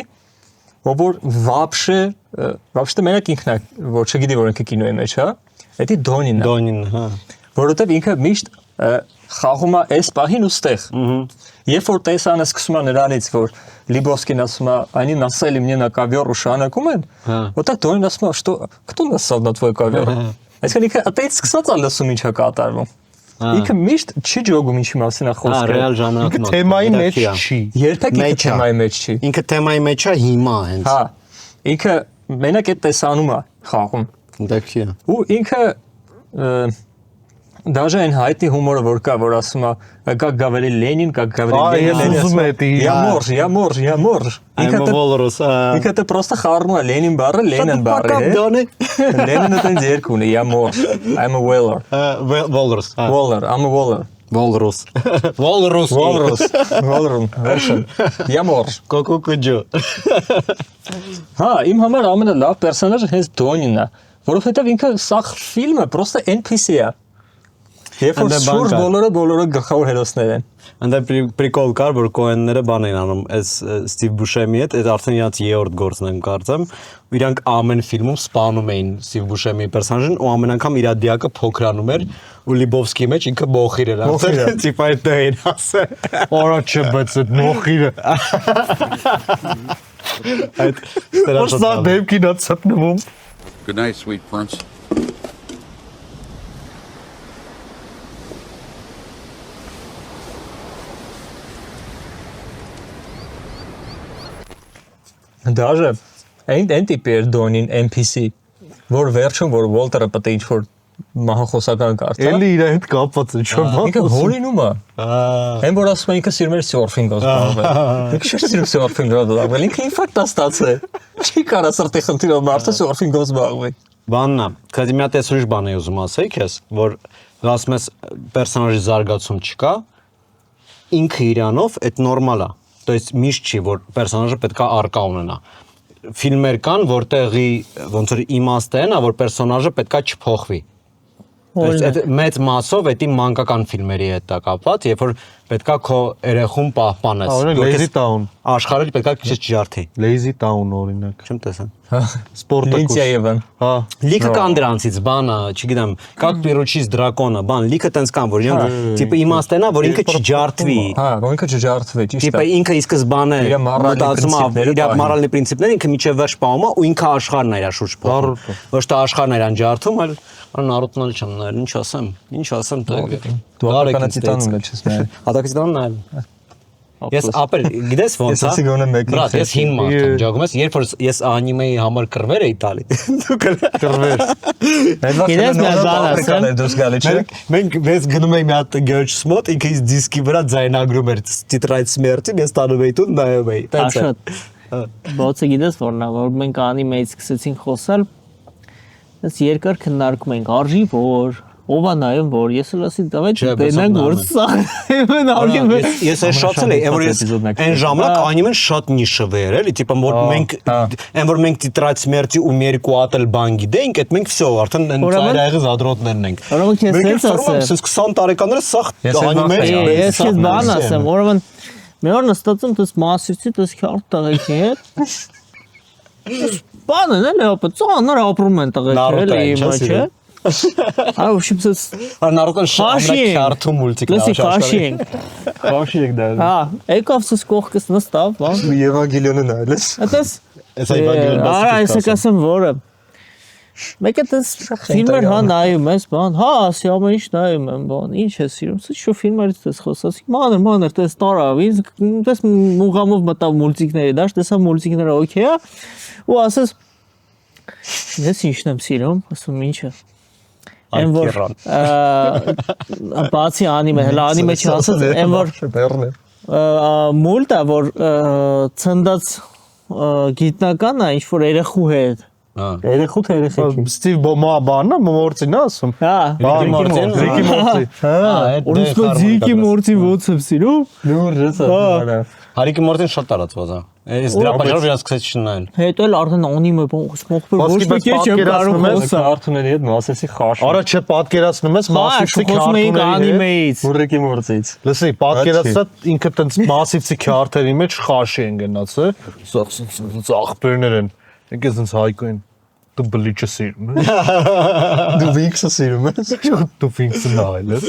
Speaker 3: որ вообще մենակ ինքն է, որ չգիտի որ ինքը կինոյի մեջ է, դա Դոնին է։
Speaker 6: Դոնին, հա։
Speaker 3: Որովհետև ինքը միշտ խաղում է այս պահին ու ստեղ։ Երբ որ տեսանը սկսում է նրանից, որ Lebowski-ն ասում է, они насели мне на ковер ու շանակում են, որտեղ Դոնին ասում է, что кто насал на твой ковер։ Այսինքն ինքը այդից սկսած է լսում ինչա կատարվում։ Ինքը միշտ չի ջոգում ինչի մասին է խոսքը։
Speaker 6: Ռեալ ժամանակն
Speaker 5: է։ Թեմայի մեջ չի։
Speaker 3: Երբեք ինքը թեմայի մեջ չի։
Speaker 6: Ինքը թեմայի մեջ է հիմա հենց։
Speaker 3: Հա։ Ինքը մենակ այդ տեսանում է խաղում։
Speaker 6: Դեպքի է։
Speaker 3: Ու ինքը Даже այն հայտի հումորը որ կա, որ ասում է, как говорил Ленин, как говорил Ленин.
Speaker 5: ես ուզում եմ դա։
Speaker 3: Я морж.
Speaker 6: I'm a walrus.
Speaker 3: Ինքը դե պրոստը խառնում է Լենին բառը, Լենին բառը։ Լենինը տենց երկու ունի, я морж. I'm a whaler.
Speaker 6: Walrus.
Speaker 3: Waller, I'm a waller.
Speaker 6: Walrus. Walrus.
Speaker 3: Walrus. Waller, version. Я морж.
Speaker 6: Կոկոկջո։
Speaker 3: Հա, իմ համար ամենալավ պերսոնաժը հենց Դոնին է, որովհետև ինքը սա ֆիլմը պրոստը NPC է։ Երբ որ շուրջ բոլորը գլխավոր հերոսներ են։
Speaker 6: Անդա պրիկոլ կար, որ կոենները բան են անում, այս Ստիվ Բուշեմի հետ, այդ արդեն իրաց երրորդ գործն եմ կարծեմ, իրանք ամեն ֆիլմում սպանում էին Ստիվ Բուշեմի պերսոնաժին ու ամեն անգամ իր դիակը փոքրանում էր ու Լիբովսկի մեջ ինքը մոխիր էր ասել, տիպա այդ դեն ասել։
Speaker 5: Արա չէ, բայց այդ մոխիրը։
Speaker 6: Այդ
Speaker 5: Ոստա դեպքին է ցտնվում։
Speaker 9: Good night, sweet prince.
Speaker 3: Դաժե այն տիպի էր Դոնին NPC, որ վերջում որ Վոլտերը պետք է ինչ-որ մահախոսական կարդա։
Speaker 5: Էլի իր հետ կապված է, չէ՞։
Speaker 3: Ինքը հորինում է։ Այն որ ասում է ինքը սիրում էր սորֆինգով զբաղվել։ Ինքը չէ սիրում սորֆինգով զբաղվել, ինքը ինֆարկտ է ստացել։ Չի կարա սրտի խնդիրով մարդը սորֆինգով զբաղվի։
Speaker 6: Բանն է, քանի մի հատ էս ուրիշ բան է ուզում ասեի քեզ, որ ասում ես պերսոնաժի զարգացում չկա, ինքը իրանով այդ նորմալ է։ То есть միշտ չի որ պերսոնաժը պետք է արկա ունենա։ Ֆիլմեր կան, որտեղի ոնց որ իմաստը են, որ պերսոնաժը պետք է չփոխվի։ Այդ մեծ մասով էդի մանկական ֆիլմերի հետ է կապված, երբ որ պետքա քո երեխուն պահպանես։
Speaker 5: Lazy Town։
Speaker 6: Աշխարհը պետքա քիչ ջարդի։
Speaker 5: Lazy Town օրինակ։
Speaker 6: Չեմ տեսան։
Speaker 5: Սպորտակուս։
Speaker 3: Լինցիայևն։
Speaker 5: Հա։
Speaker 6: Լիքը կան դրանցից, բանը, չգիտեմ, как приручить дракона, բան, լիքը տենց կան, որ իրենք տիպը իմաստենա, որ ինքը չջարդվի։
Speaker 3: Հա, որ ինքը չջարդվի, ճիշտ է։
Speaker 6: Տիպը ինքը ի սկզբանե մտածում է իր մորալի պրինցիպները, ինքը միջև վերջ պահում է ու ինքը աշխարհն է իր շուրջ փոխում։ Ոչ թե աշխարհն է իրան ջարդում, այլ Նարուտոն չեմ նայել, ինչ ասեմ,
Speaker 3: Դու ականատիտանում ես նայել։
Speaker 6: Ականատիտանում նայել։ Ես ապել, գիտես ոնց է։ Բրատ, ես հին մարդ եմ, ջագում ես, երբ որ ես անիմեի համար կռվեր էի տալի։ Դու կռվեր։
Speaker 2: Գիտես մի բան ասեմ։
Speaker 3: Դուրս գալի չէ։
Speaker 6: Մենք վես գնում էի մի հատ գերչս մոտ, ինքը ինձ դիսկի վրա ձայնագրում էր տիտրայց սմերտին, ես տանում էի տուն նայում էի։ Տենց է։
Speaker 2: Բոցը գիտես որն է, որ մենք անիմեից սկսեցինք խոսալ, այս երկար քննարկում ենք, արժի որ, ով է նայում որ, ես էլ ասի դավայ դենանք որ սա։
Speaker 6: Ես է շատել էի, որ ես այն ժամանակ անիմեն շատ նիշը էր, էլի, տիպը որ մենք այն որ մենք տիտրած սմերտի ու երկու ատել բան գիտենք, այդ մենք всё, արդեն այն ծայրահեղի զադրոտներն ենք։
Speaker 2: Որովհետեւ ես հենց ասեմ,
Speaker 6: ես 20 տարեկանները սա անիմե
Speaker 2: է։ Ես քեզ բան ասեմ, որովհետեւ մի օր նստածում դες մասիվցի դες քարտ տղեկի հետ։ Բանը էլ է, ծանր ապրում են տղեկը, էլի իմը չէ։ Այո, շիպսս
Speaker 6: Նարուտոն շատ քարտու մուլտիկն
Speaker 2: է։ Լսի քաշի ենք։
Speaker 3: Քաշի եք դա։
Speaker 2: Հա, եկավ սս կողքս նստավ, բան։
Speaker 3: Եվանգելիոնը նայելես։
Speaker 2: Այդպես։
Speaker 6: Այս Եվանգելիոնը։
Speaker 2: Արա, այսը կասեմ որը։ Մեկը դες ֆիլմեր հա նայում ես, բան, հա, ասի ամեն ինչ նայում եմ, բան, ինչ ես սիրում, սա շո ֆիլմերից դες խոսացի, մանր, դες տարավ, ինձ դες մուղամով մտավ մուլտիկների դաշ, տեսա մուլտիկները օքեյ է, ու ասես ես ինչն եմ սիրում, ասում ինչը։ Այն որ բացի անիմե, հələ անիմե չասած, այն որ մուլտը որ ցնդած գիտնական է, ինչ որ երեխու հետ։ Երեխու թե երեխեքի։
Speaker 5: Ստիվ Բոմա բանն է, մորցին է ասում։
Speaker 2: Հա,
Speaker 5: Ռիկի Մորտի։
Speaker 2: Հա, օրինակ Ռիկի Մորտի ո՞նց եմ սիրում։
Speaker 3: Լուրջ է։
Speaker 6: Հարիկի Մորտին շատ տարածված է։ Այս դրա պատճառով իրաց սկսեցի չնայել։
Speaker 2: Հետո էլ արդեն անիմե սմոխբեր ոչ մի քիչ չեմ կարող խոսալ
Speaker 3: Արթուների հետ մասեցի խաշ։
Speaker 5: Արա չէ պատկերացնում ես մասիվցի
Speaker 2: քարտուների անիմեից։
Speaker 3: Ռիկի Մորտից։
Speaker 5: Լսի, պատկերացրա ինքը տենց մասիվցի քարտերի մեջ խաշի են գնացել, աղբերներ են։ Եկես ինձ հայկոին դու բլիչը սիրում ես։
Speaker 3: Դու վինքսը սիրում ես։
Speaker 5: Դու վինքսը նայել ես։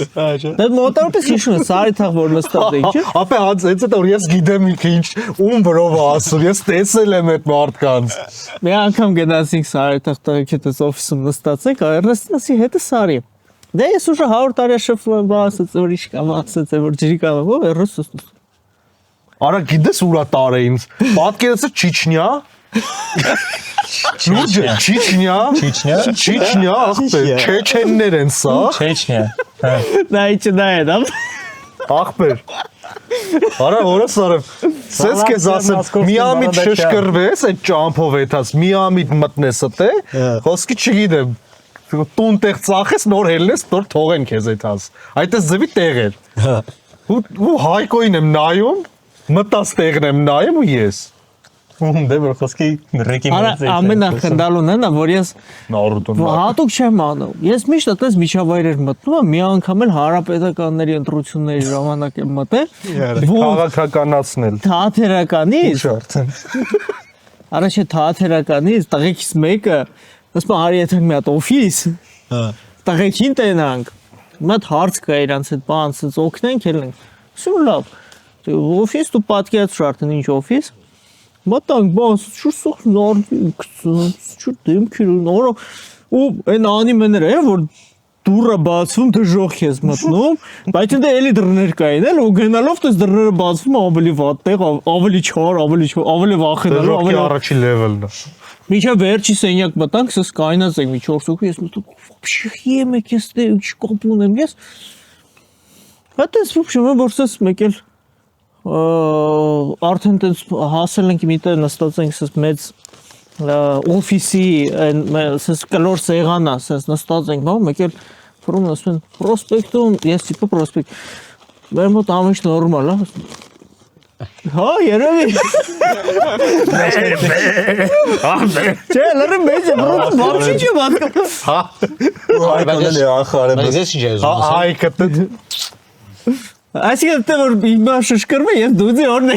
Speaker 2: Դա մոտավորապես հիշում եմ սարի թաղ որ նստած է, չէ՞։
Speaker 5: Ապա հենց այդ որ ես գիտեմ ինքը ինչ ում վրով է ասում, ես տեսել եմ այդ մարդկանց։
Speaker 2: Մի անգամ գնացինք սարի թաղ տղեկետս օֆիսում նստած ենք, այրստասի հետը սարի։ Դե ես ուժը 100 տարի շփվում եմ, ասած ուրիշ կամ ասած որ ջրի կամ ով էրստս։
Speaker 5: Արա գիտես ուրա տարեին։ Պատկերացրու Չիչնիա։ Չիչնիա, ախպեր, չեչեններ են սա։
Speaker 3: Չեչնիա։
Speaker 2: Դա իջնա է դա։
Speaker 5: Ախպեր։ Արա որս արև։ Սես քեզ ասեմ, միամիտ շշկրվես այդ ճամփով էթաս, միամիտ մտնես ըտե, խոսքի չգիտեմ։ Տուն տեղ ծախես, նոր հելնես, նոր թողեն քեզ էթաս։ Այդպես ձևի տեղ էր։ Ու Հայկոին եմ նայում, մտած տեղն եմ նայում ու ես։
Speaker 3: Դե որ խոսքի ռեկի
Speaker 2: Արա ամենախնդալուն է նա, որ ես
Speaker 5: Նարուտոն։
Speaker 2: հատուկ չեմ անում։ Ես միշտ այդպես միջավայրեր մտնում եմ, մի անգամ էլ հանրապետականների ընտրությունների ժամանակ եմ մտել։
Speaker 5: Քաղաքականացնել։
Speaker 2: Թատերականից,
Speaker 3: արդեն։
Speaker 2: առաջ թատերականից տղեկից մեկը, ասում արի եթենք մի հատ օֆիս։ Տղեկին տենանք։ Մատ հարց կա իրանց այդ բան, ասած օգնենք ելնենք։ Ասում լավ։ Օֆիս դու պատկերացրու արդեն ինչ օֆիս։ Մտանք բաս, շուտ սոխ նարդի գցած, շուտ դեմքերը նորը ու այն անիմեները է որ դուրը բացվում դժոխ ես մտնում, բայց ընդ էլի դռներ կային էլ ու գնալով դες դռները բացվում ավելի վատ տեղ, ավելի չար, ավելի վախենալու,
Speaker 5: ավելի առաջի լեվելն է։
Speaker 2: Միջա վերջի սենյակ մտանք, սս կայնած ենք մի 4 հոգու, ես մտնում, вообще եմ եք ես դե ինչ կապ ունեմ ես։ Հետո ոբշեմ որ սս մեկ էլ արդեն տես հասել ենք միտը նստած ենք սս մեծ օֆիսի սս կլոր սեղանա սս նստած ենք բա մեկ էլ ֆորում ասում են պրոսպեկտում ես տիպը պրոսպեկտ մեր մոտ ամենից նորմալ է հա երևի չէ լրը մեծ է բրոց բարձի չէ բան
Speaker 5: Հա։
Speaker 3: Այդպես է ախարը։
Speaker 6: Բայց ես ինչ ես ուզում։
Speaker 5: Հայկը
Speaker 2: Այսինքն դե որ հիմա շշկրվում ես դուզի օրն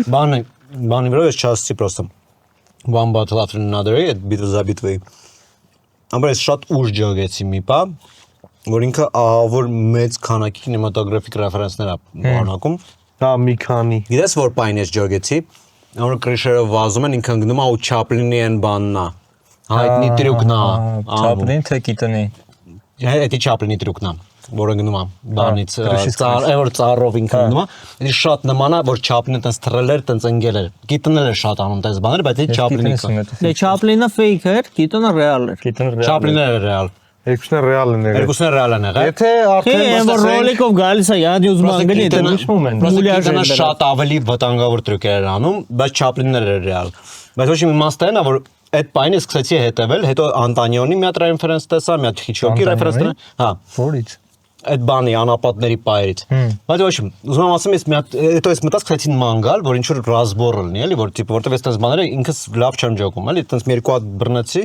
Speaker 6: Բանի վրա ես չասցի պրոստը One bottle after another այդ բիտվեի Ամբար ես շատ ուժ ջոգեցի մի պա որ ինքը ահավոր մեծ քանակի կինեմատոգրաֆիկ ռեֆերենսներ է բանակում
Speaker 5: Հա մի քանի
Speaker 6: Գիտես որ պայն ես ջոգեցի Որ կրիշերը վազում են ինքն գնում է ու Չապլինի են բանն է Հայտնի տրյուկն է
Speaker 3: Չապլին թե կիտնի
Speaker 6: Էդի Չապլինի տրյուկն է որը գնում է բանից որ ծառով ինքը գնում է շատ նման է որ Չապլինը տենց թռել էր տենց ընկել էր գիտնել էր շատ անում տես բաներ բայց էդ Չապլինը
Speaker 2: Դե Չապլինը fake էր, Կիտոնը real էր
Speaker 6: Չապլինը ռեալ
Speaker 5: Երկուսն են ռեալ են եղել
Speaker 6: Երկուսն են ռեալ են եղել
Speaker 5: Եթե
Speaker 2: Այն որ ռոլիկով գալիս է յադ ուզում գնի դա
Speaker 3: նշվում են
Speaker 6: Պրոստը շատ ավելի վտանգավոր տրյուկեր էր անում բայց Չապլինն էր ռեալ բայց ոչ մի իմաստը է որ այդ պայնը սկսեցի հետևել հետո Անտանիոնի մի հատ ռեֆերենս տեսա մի հատ Հիչոկի ռեֆերենս հա
Speaker 3: Որից
Speaker 6: այդ բանի անապատների պայերից բայց ոչ ուզում եմ ասեմ ես մի հատ հետո ես մտած սկսեցի ման գալ որ ինչ որ ռազբոր լինի էլի որ տիպ որտեվ այս տես բաները ինքս լավ չեմ ջոկում էլի տես մի երկու հատ բռնեցի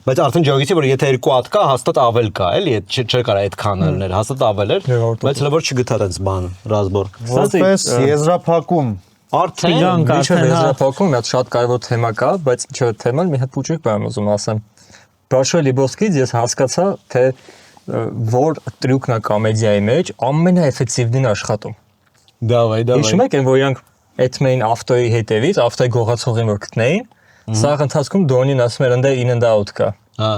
Speaker 6: բայց արդեն ջոգեցի որ եթե երկու հատ կա հաստատ ավել կա էլի այդ չէ կարա այդքան լիներ հաստատ ավել էր բայց հələ որ չգտա այս բան ռազբոր
Speaker 5: Որպես եզրափակում
Speaker 6: արդեն
Speaker 3: Միջև եզրափակում մի հատ շատ կարևոր թեմա կա բայց չէ թեման մի հատ փուչիկ բան ուզում ասեմ Բաշո Լիբովսկից ես հասկացա թե որ տրյուկն է կոմեդիայի մեջ ամենաէֆեկտիվն աշխատում
Speaker 6: Դավայ
Speaker 3: Հիշում եք որ իրանք այդ մեն ավտոյի հետևից ավտոյի գողացողին որ գտնեին սա ընթացքում Դոնին ասում էր ընդ in and out կա
Speaker 6: հա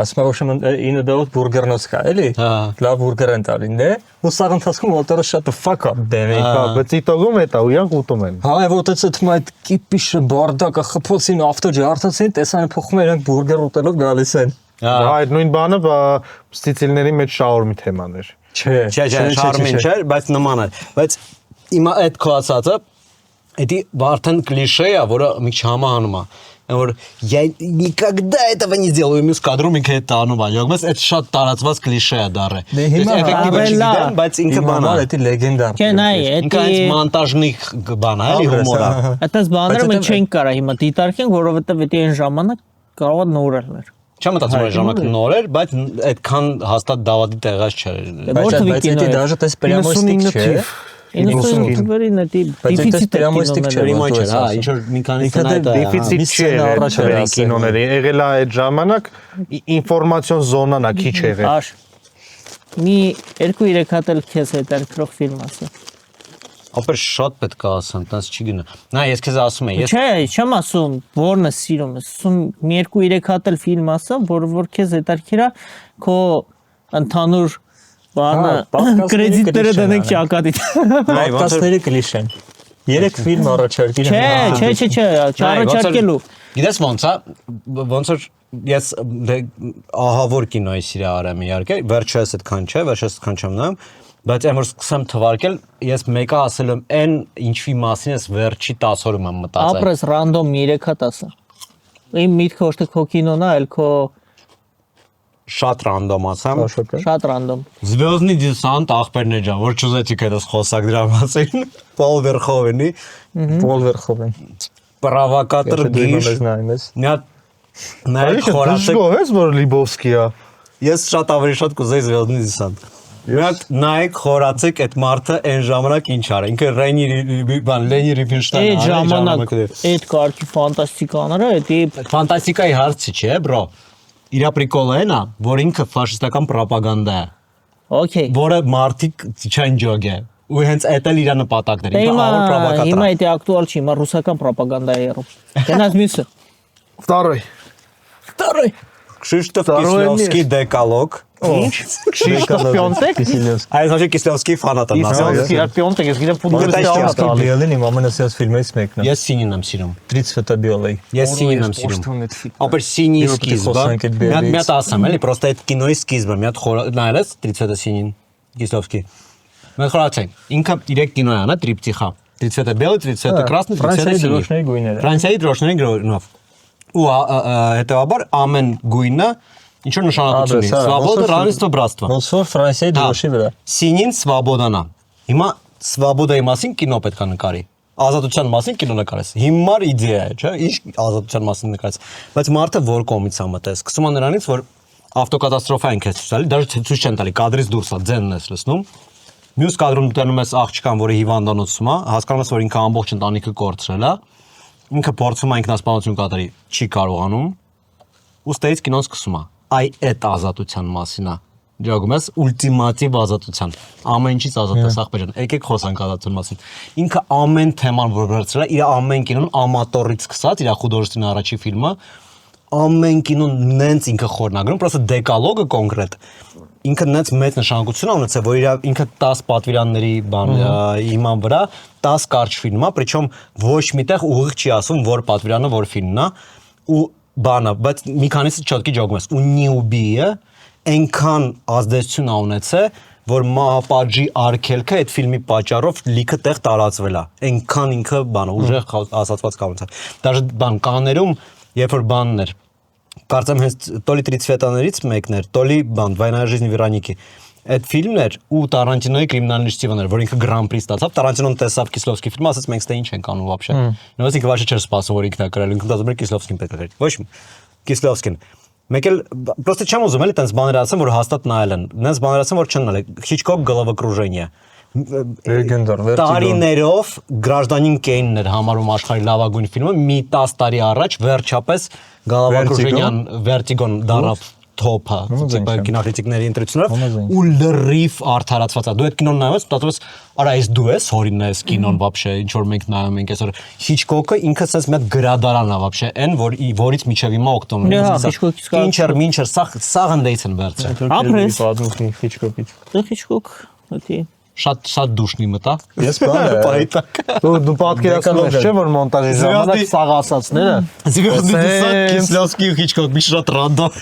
Speaker 3: ասում որ in and out բուրգերնոց կա էլի լավ բուրգեր են տալին դե ու սա ընթացքում որտեղ shut the fuck up դեմի
Speaker 5: բայց իտոգում է դա ու իրանք ուտում են
Speaker 3: հա вот это այդ կիպիշը բարդակը խփոցին ավտո ջարդացին տեսան փոխում իրանք բուրգեր ուտելով գալիս են
Speaker 5: այդ նույն բանը ստիցիլների մեջ շաուրմի թեման էր
Speaker 6: Չէ, շարմին չէ, բայց նման է։ Բայց հիմա այդ քո ասածը, դա արդեն կլիշե է, որը մի քիչ համահանում է։ Որ я никогда этого не делаю, մյուս կադրում ինքը այդ անում է։ Յոգմես այդ շատ տարածված կլիշե է դառը։
Speaker 3: Հիմա
Speaker 6: էֆեկտիվը չգիտեմ, բայց ինքը բան է։
Speaker 3: Դա լեգենդար։
Speaker 2: Չէ, նայ,
Speaker 6: Ինքը այս մոնտաժնի բան է, էլի հումոր է։
Speaker 2: Այդպես բաները մենք չենք կարա հիմա դիտարկենք, որովհետև դա այն ժամանակ կարող է նոր էր։
Speaker 6: Չեմ մտածում որ ժամանակ նոր էր, բայց այդքան հաստատ դավադի տեղած չէր։
Speaker 3: Բայց դա դաժե տես պրեմոստիկ չէ։
Speaker 2: 98-ին դա դեֆիցիտ է
Speaker 3: պրեմոստիկ չէ։
Speaker 6: Իմա չէ, հա, ինչ որ մի քանի տեղ այդ
Speaker 5: դեֆիցիտ չէ առաջին կինոների եղել է այդ ժամանակ ինֆորմացիոն զոնան է քիչ եղել
Speaker 2: Աշ մի 2-3 հատ էլ քեզ հետաքրքրող ֆիլմ ասա
Speaker 6: Ապեր շատ պետք է ասեմ, տես չգինա։ Նա ես քեզ ասում եմ, ես
Speaker 2: Չէ, չեմ ասում, որն է սիրում ես, ասում մի 2-3 հատ էլ ֆիլմ ասա, որ քեզ հետաքրքիր է, քո ընդհանուր բանը կրեդիտները դնենք ճակատի։
Speaker 3: Պոդքասթների կլիշեն։ 3 ֆիլմ առաջարկիր։
Speaker 2: Չէ, չառաջարկելու։
Speaker 6: Գիտես ոնց է, ոնց որ ես ահավոր կինոյի սիրա արեմ իհարկե, վերջերս այդքան չէ, վերջերս այդքան չեմ նայում, բայց այն որ սկսեմ թվարկել, ես մեկը ասել եմ այն ինչի մասին ես վերջի 10 օրում եմ մտածել։
Speaker 2: Ապրես ռանդոմ 3 հատ ասա։ Իմ միտքը ոչ թե քո կինոն է, այլ քո
Speaker 6: շատ ռանդոմ ասեմ։
Speaker 2: շատ ռանդոմ։
Speaker 6: Звездный десант ախպերներ ջան, որ չուզեցիք այդպես խոսակ դրա մասին։ Պոլ Վերխովենի,
Speaker 3: Պոլ Վերխովեն։
Speaker 6: Պրովոկատոր գիշ։ Մի հատ նայեք խորացեք։
Speaker 5: Դժգոհ ես որ Լիբովսկի է։
Speaker 6: Ես շատ ավելի շատ կուզեի Звездный десант։ Մի հատ նայեք խորացեք այդ մարդը այն ժամանակ ինչ արա։ Ինքը Լենի Ռիբինշտայնը
Speaker 2: Այդ ժամանակ այդ կարգի ֆանտաստիկաները, դա
Speaker 6: ֆանտաստիկայի հարցի չէ, բրո։ Իրա պրիկոլը այն է, որ ինքը ֆաշիստական պրոպագանդա է։
Speaker 2: Okay։
Speaker 6: Որը մարդիկ չեն ջոգե։ Ու հենց այդ էլ իր նպատակն է։ Ինքը ահավոր պրոպագատոր է։
Speaker 2: Հիմա դա ակտուալ չի, հիմա ռուսական պրոպագանդա է եղում։ Գնաց մյուսը։
Speaker 5: Второй։
Speaker 6: Քրիշտոֆ Կիսլովսկի դեկալոգ։
Speaker 2: Ինչ? Քրիշտոֆ Պյոնտեկ։
Speaker 6: Այս հաշի Կիսլովսկի ֆանատ եմ ասել։
Speaker 2: Ես Պյոնտեկ, ես գիտեմ ֆուտբոլիստ։
Speaker 3: Բիելին իմ ամենասիրած ֆիլմերից մեկն է։
Speaker 6: Ես Սինին եմ սիրում։
Speaker 3: 30 Բիելի։
Speaker 6: Ես Սինին եմ սիրում։ Ապեր Սինի սկիզբը։ Մի հատ ասեմ, էլի, պրոստը այդ կինոյի սկիզբը, մի հատ նայես 30 Սինին Կիսլովսկի։ Մենք խորացենք։ Ինքը 3 կինո է, նա տրիպտիխա։ 30 Белый, 30 Красный, 30
Speaker 3: դրոշների գույները։
Speaker 6: Ֆրանսիայի դրոշների գույնով։ Ու հետեւաբար ամեն գույնը ինչ որ նշանակություն ունի։ Свобода, равенство, братство։
Speaker 3: Ոնց որ Ֆրանսիայի դրոշի վրա։
Speaker 6: Սինին Свободан է։ Հիմա Свобоդայի մասին կինո պետք է նկարի։ Ազատության մասին կինո նկարես։ Հիմար իդեա է, չէ՞, ինչ ազատության մասին նկարես։ Բայց մարդը որ կողմից է մտես։ Սկսում է նրանից, որ ավտոկատաստրոֆա են քեզ ցույց տալի, դեռ ցույց չեն տալի, կադրից դուրս է, ձենն ես լսնում։ Մյուս կադրում դնում ես աղջկան, որը հիվանդանոցում է, հասկանում ես, որ ինքը ամբողջ ընտանիքը կորցրել է։ Ինքը փորձում է ինքնասպանություն կատարի, չի կարողանում։ Ու ստեից կինոն սկսում է։ Այ այդ ազատության մասին է։ Ջոգում ես ուլտիմատիվ ազատության։ Ամեն ինչից ազատ ես ախպերան։ Եկեք խոսանք ազատության մասին։ Ինքը ամեն թեման որ վերցրել է, իր ամեն կինոն ամատորից սկսած, իր խոդորստին առաջի ֆիլմը, ամեն կինոն նենց ինքը խորնագրում, պրոստը դեկալոգը կոնկրետ։ Ինքը նենց մեծ նշանակություն ունեցել, որ ինքը 10 պատվիրանների բան իման վրա 10 կարճ ֆիլմ է, причем ոչ միտեղ ուղիղ չի ասում, որ պատվիրանը որ ֆիլմն է, ու բանը, բայց մի քանիսը չոտքի ջոգում ես։ Ու Նյուբիը այնքան ազդեցություն ունեցել, որ մահապատժի արգելքը այդ ֆիլմի պատճառով լիքը տեղ տարածվել է։ Այնքան ինքը բանը ուժեղ ասացված կառուցել։ Դաժե բան կաներում, երբ որ բանն էր Կարծեմ հենց Տոլի Տրիցվետաներից մեկն էր, Տոլի բան «Война жизни Вероники»։ Այդ ֆիլմն էր ու Տարանտինոյի «Կրիմինальное чтиво» էր, որ ինքը Grand Prix ստացավ։ Տարանտինոն տեսավ Կիսլովսկի ֆիլմը, ասաց մենք ստե ինչ ենք անում вообще։ Նույնիսկ ինքը ոչ չէր սպասում, որ ինքն է գրել, ինքը դասում էր Կիսլովսկին պետք է գրի։ Ոչ Կիսլովսկին։ Մեկ էլ պրոստը չեմ ուզում էլի տենց բաներ ասեմ, որ հաստատ նայել են։ Նենց բաներ ասեմ, որ չեն նայել։ Հիչկոկ «Головокружение»։ Տարիներով Гражданин Кейնն էր համարում աշխարհի լավագույն ֆիլմը, մի 10 տարի առաջ վերջապես Головокружение Vertigo-ն դարավ top-ը, տիպը կինոկրիտիկների ընտրություններով ու լրիվ արդարացված է։ Դու այդ կինոն նայում ես, մտածում ես, արա այս դու ես հորինն ես կինոն вообще, ինչ որ մենք նայում ենք այսօր։ Հիչկոկը ինքը sense մեծ գրադարան է вообще, այն որից միջև հիմա օգտվում են։ Ինչեր, սա հնդեից են վերցրել։
Speaker 2: Ապրես։
Speaker 3: Հիչկոկից։
Speaker 2: Հիչկոկ, օքեյ։
Speaker 6: Շատ դուշնի մտա։
Speaker 3: Ես բանը
Speaker 5: Դու պատկերացնում ես չէ որ մոնտաժի ժամանակ սաղ ասածները
Speaker 6: Звездный десант Кисловский ու Հիչկոկ մի շատ ռանդոմ։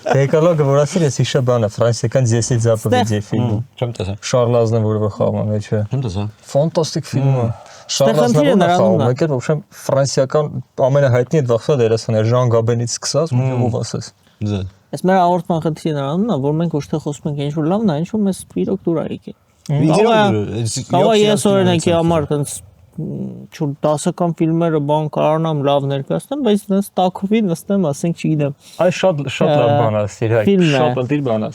Speaker 3: Դեկալոգը որ ասել ես հիշա բանը ֆրանսիական «Десять заповедей» ֆիլմ։
Speaker 6: Չեմ տեսա։
Speaker 3: Շարլ Ազնավուրովը խաղում է մեջը։
Speaker 6: Չեմ տեսա։
Speaker 3: Ֆանտաստիկ ֆիլմ է։ Շարլ Ազնավուրովը խաղում է, եկել ոբշեմ ֆրանսիական ամենահայտնի այդ վաղվա դերասաններ Ժան Գաբենից սկսած, ով ասես։
Speaker 2: Այս մեր հաղորդման խնդիրը նրանումն է, որ մենք ոչ թե խոսում ենք ինչ-որ լավն է, ինչ-որ մեզ իրոք դուր է եկել։ Կարող է ես օրինակի համար տենց չուր դասական ֆիլմերը բան կարողանամ լավ ներկայացնեմ, բայց նենց տակովի նստեմ, ասենք չգիտեմ։
Speaker 3: Այս շատ լավ բան է, շատ ընտիր բան է։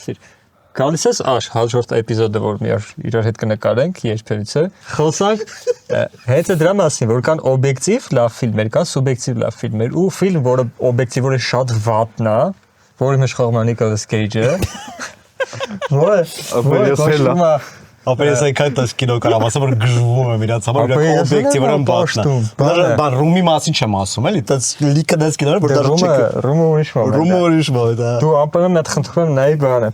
Speaker 3: Գալիս ես աշ հաջորդ էպիզոդը, որ իրար հետ կնկարենք երբևիցե, խոսանք հետը դրա մասին, որ կան օբյեկտիվ լավ ֆիլմեր, կան սուբյեկտիվ լավ ֆիլմեր, ու ֆիլմ, որը օբյեկտիվորը շատ վատն է, որի մեջ խաղում է Նիկոլաս Քեյջը, որը
Speaker 6: Ապա ես այքան տես կինո կարամ ասեմ, որ գժվում եմ իրաց համար, իրաք օբյեկտիվորան բատնա։ Բան ռումի մասին չեմ ասում, էլի, տես լիքը դես կինոներ, որ դաժե չեք։
Speaker 3: Ռումը ուրիշ բան է։
Speaker 6: Ռումը ուրիշ բան է, դա։
Speaker 3: Դու ամպանը մի հատ խնդրում եմ նայի բանը։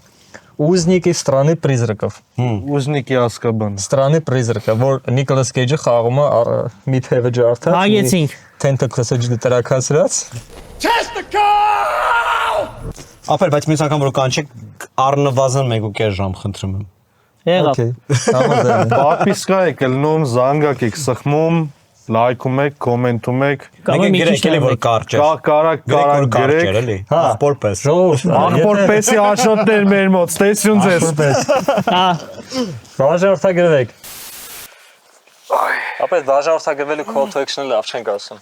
Speaker 3: Ուզնիկի страны призраков։
Speaker 5: Ուզնիկի Ասկաբան։
Speaker 3: Страны призрака, որ Նիկոլաս Քեյջը խաղում է մի թևը ջարդած։
Speaker 2: Հագեցինք։
Speaker 3: Tentacles-ը ջրտարակացրած։
Speaker 6: Ապեր, բայց մյուս անգամ որ կանչեք առնվազն 1.5 ժամ խնդրում եմ։
Speaker 2: Եղավ։
Speaker 3: Okay, համաձայն։
Speaker 5: Պատվիսկա եք լնում, զանգակ եք սխմում, լայքում եք, կոմենտում եք։
Speaker 2: Կամ մի քիչ
Speaker 6: Գրեք էլի որ կարճ է։
Speaker 5: Կարակ գրեք։
Speaker 6: էլի։ Աղբորպես։
Speaker 5: Աղբորպեսի աշոտներ մեր մոտ, ստեսյուն ձեզ։
Speaker 3: Վաժարթագրվեք։ Ապա վաժարթագրվելու call to action-ը լավ չենք ասում։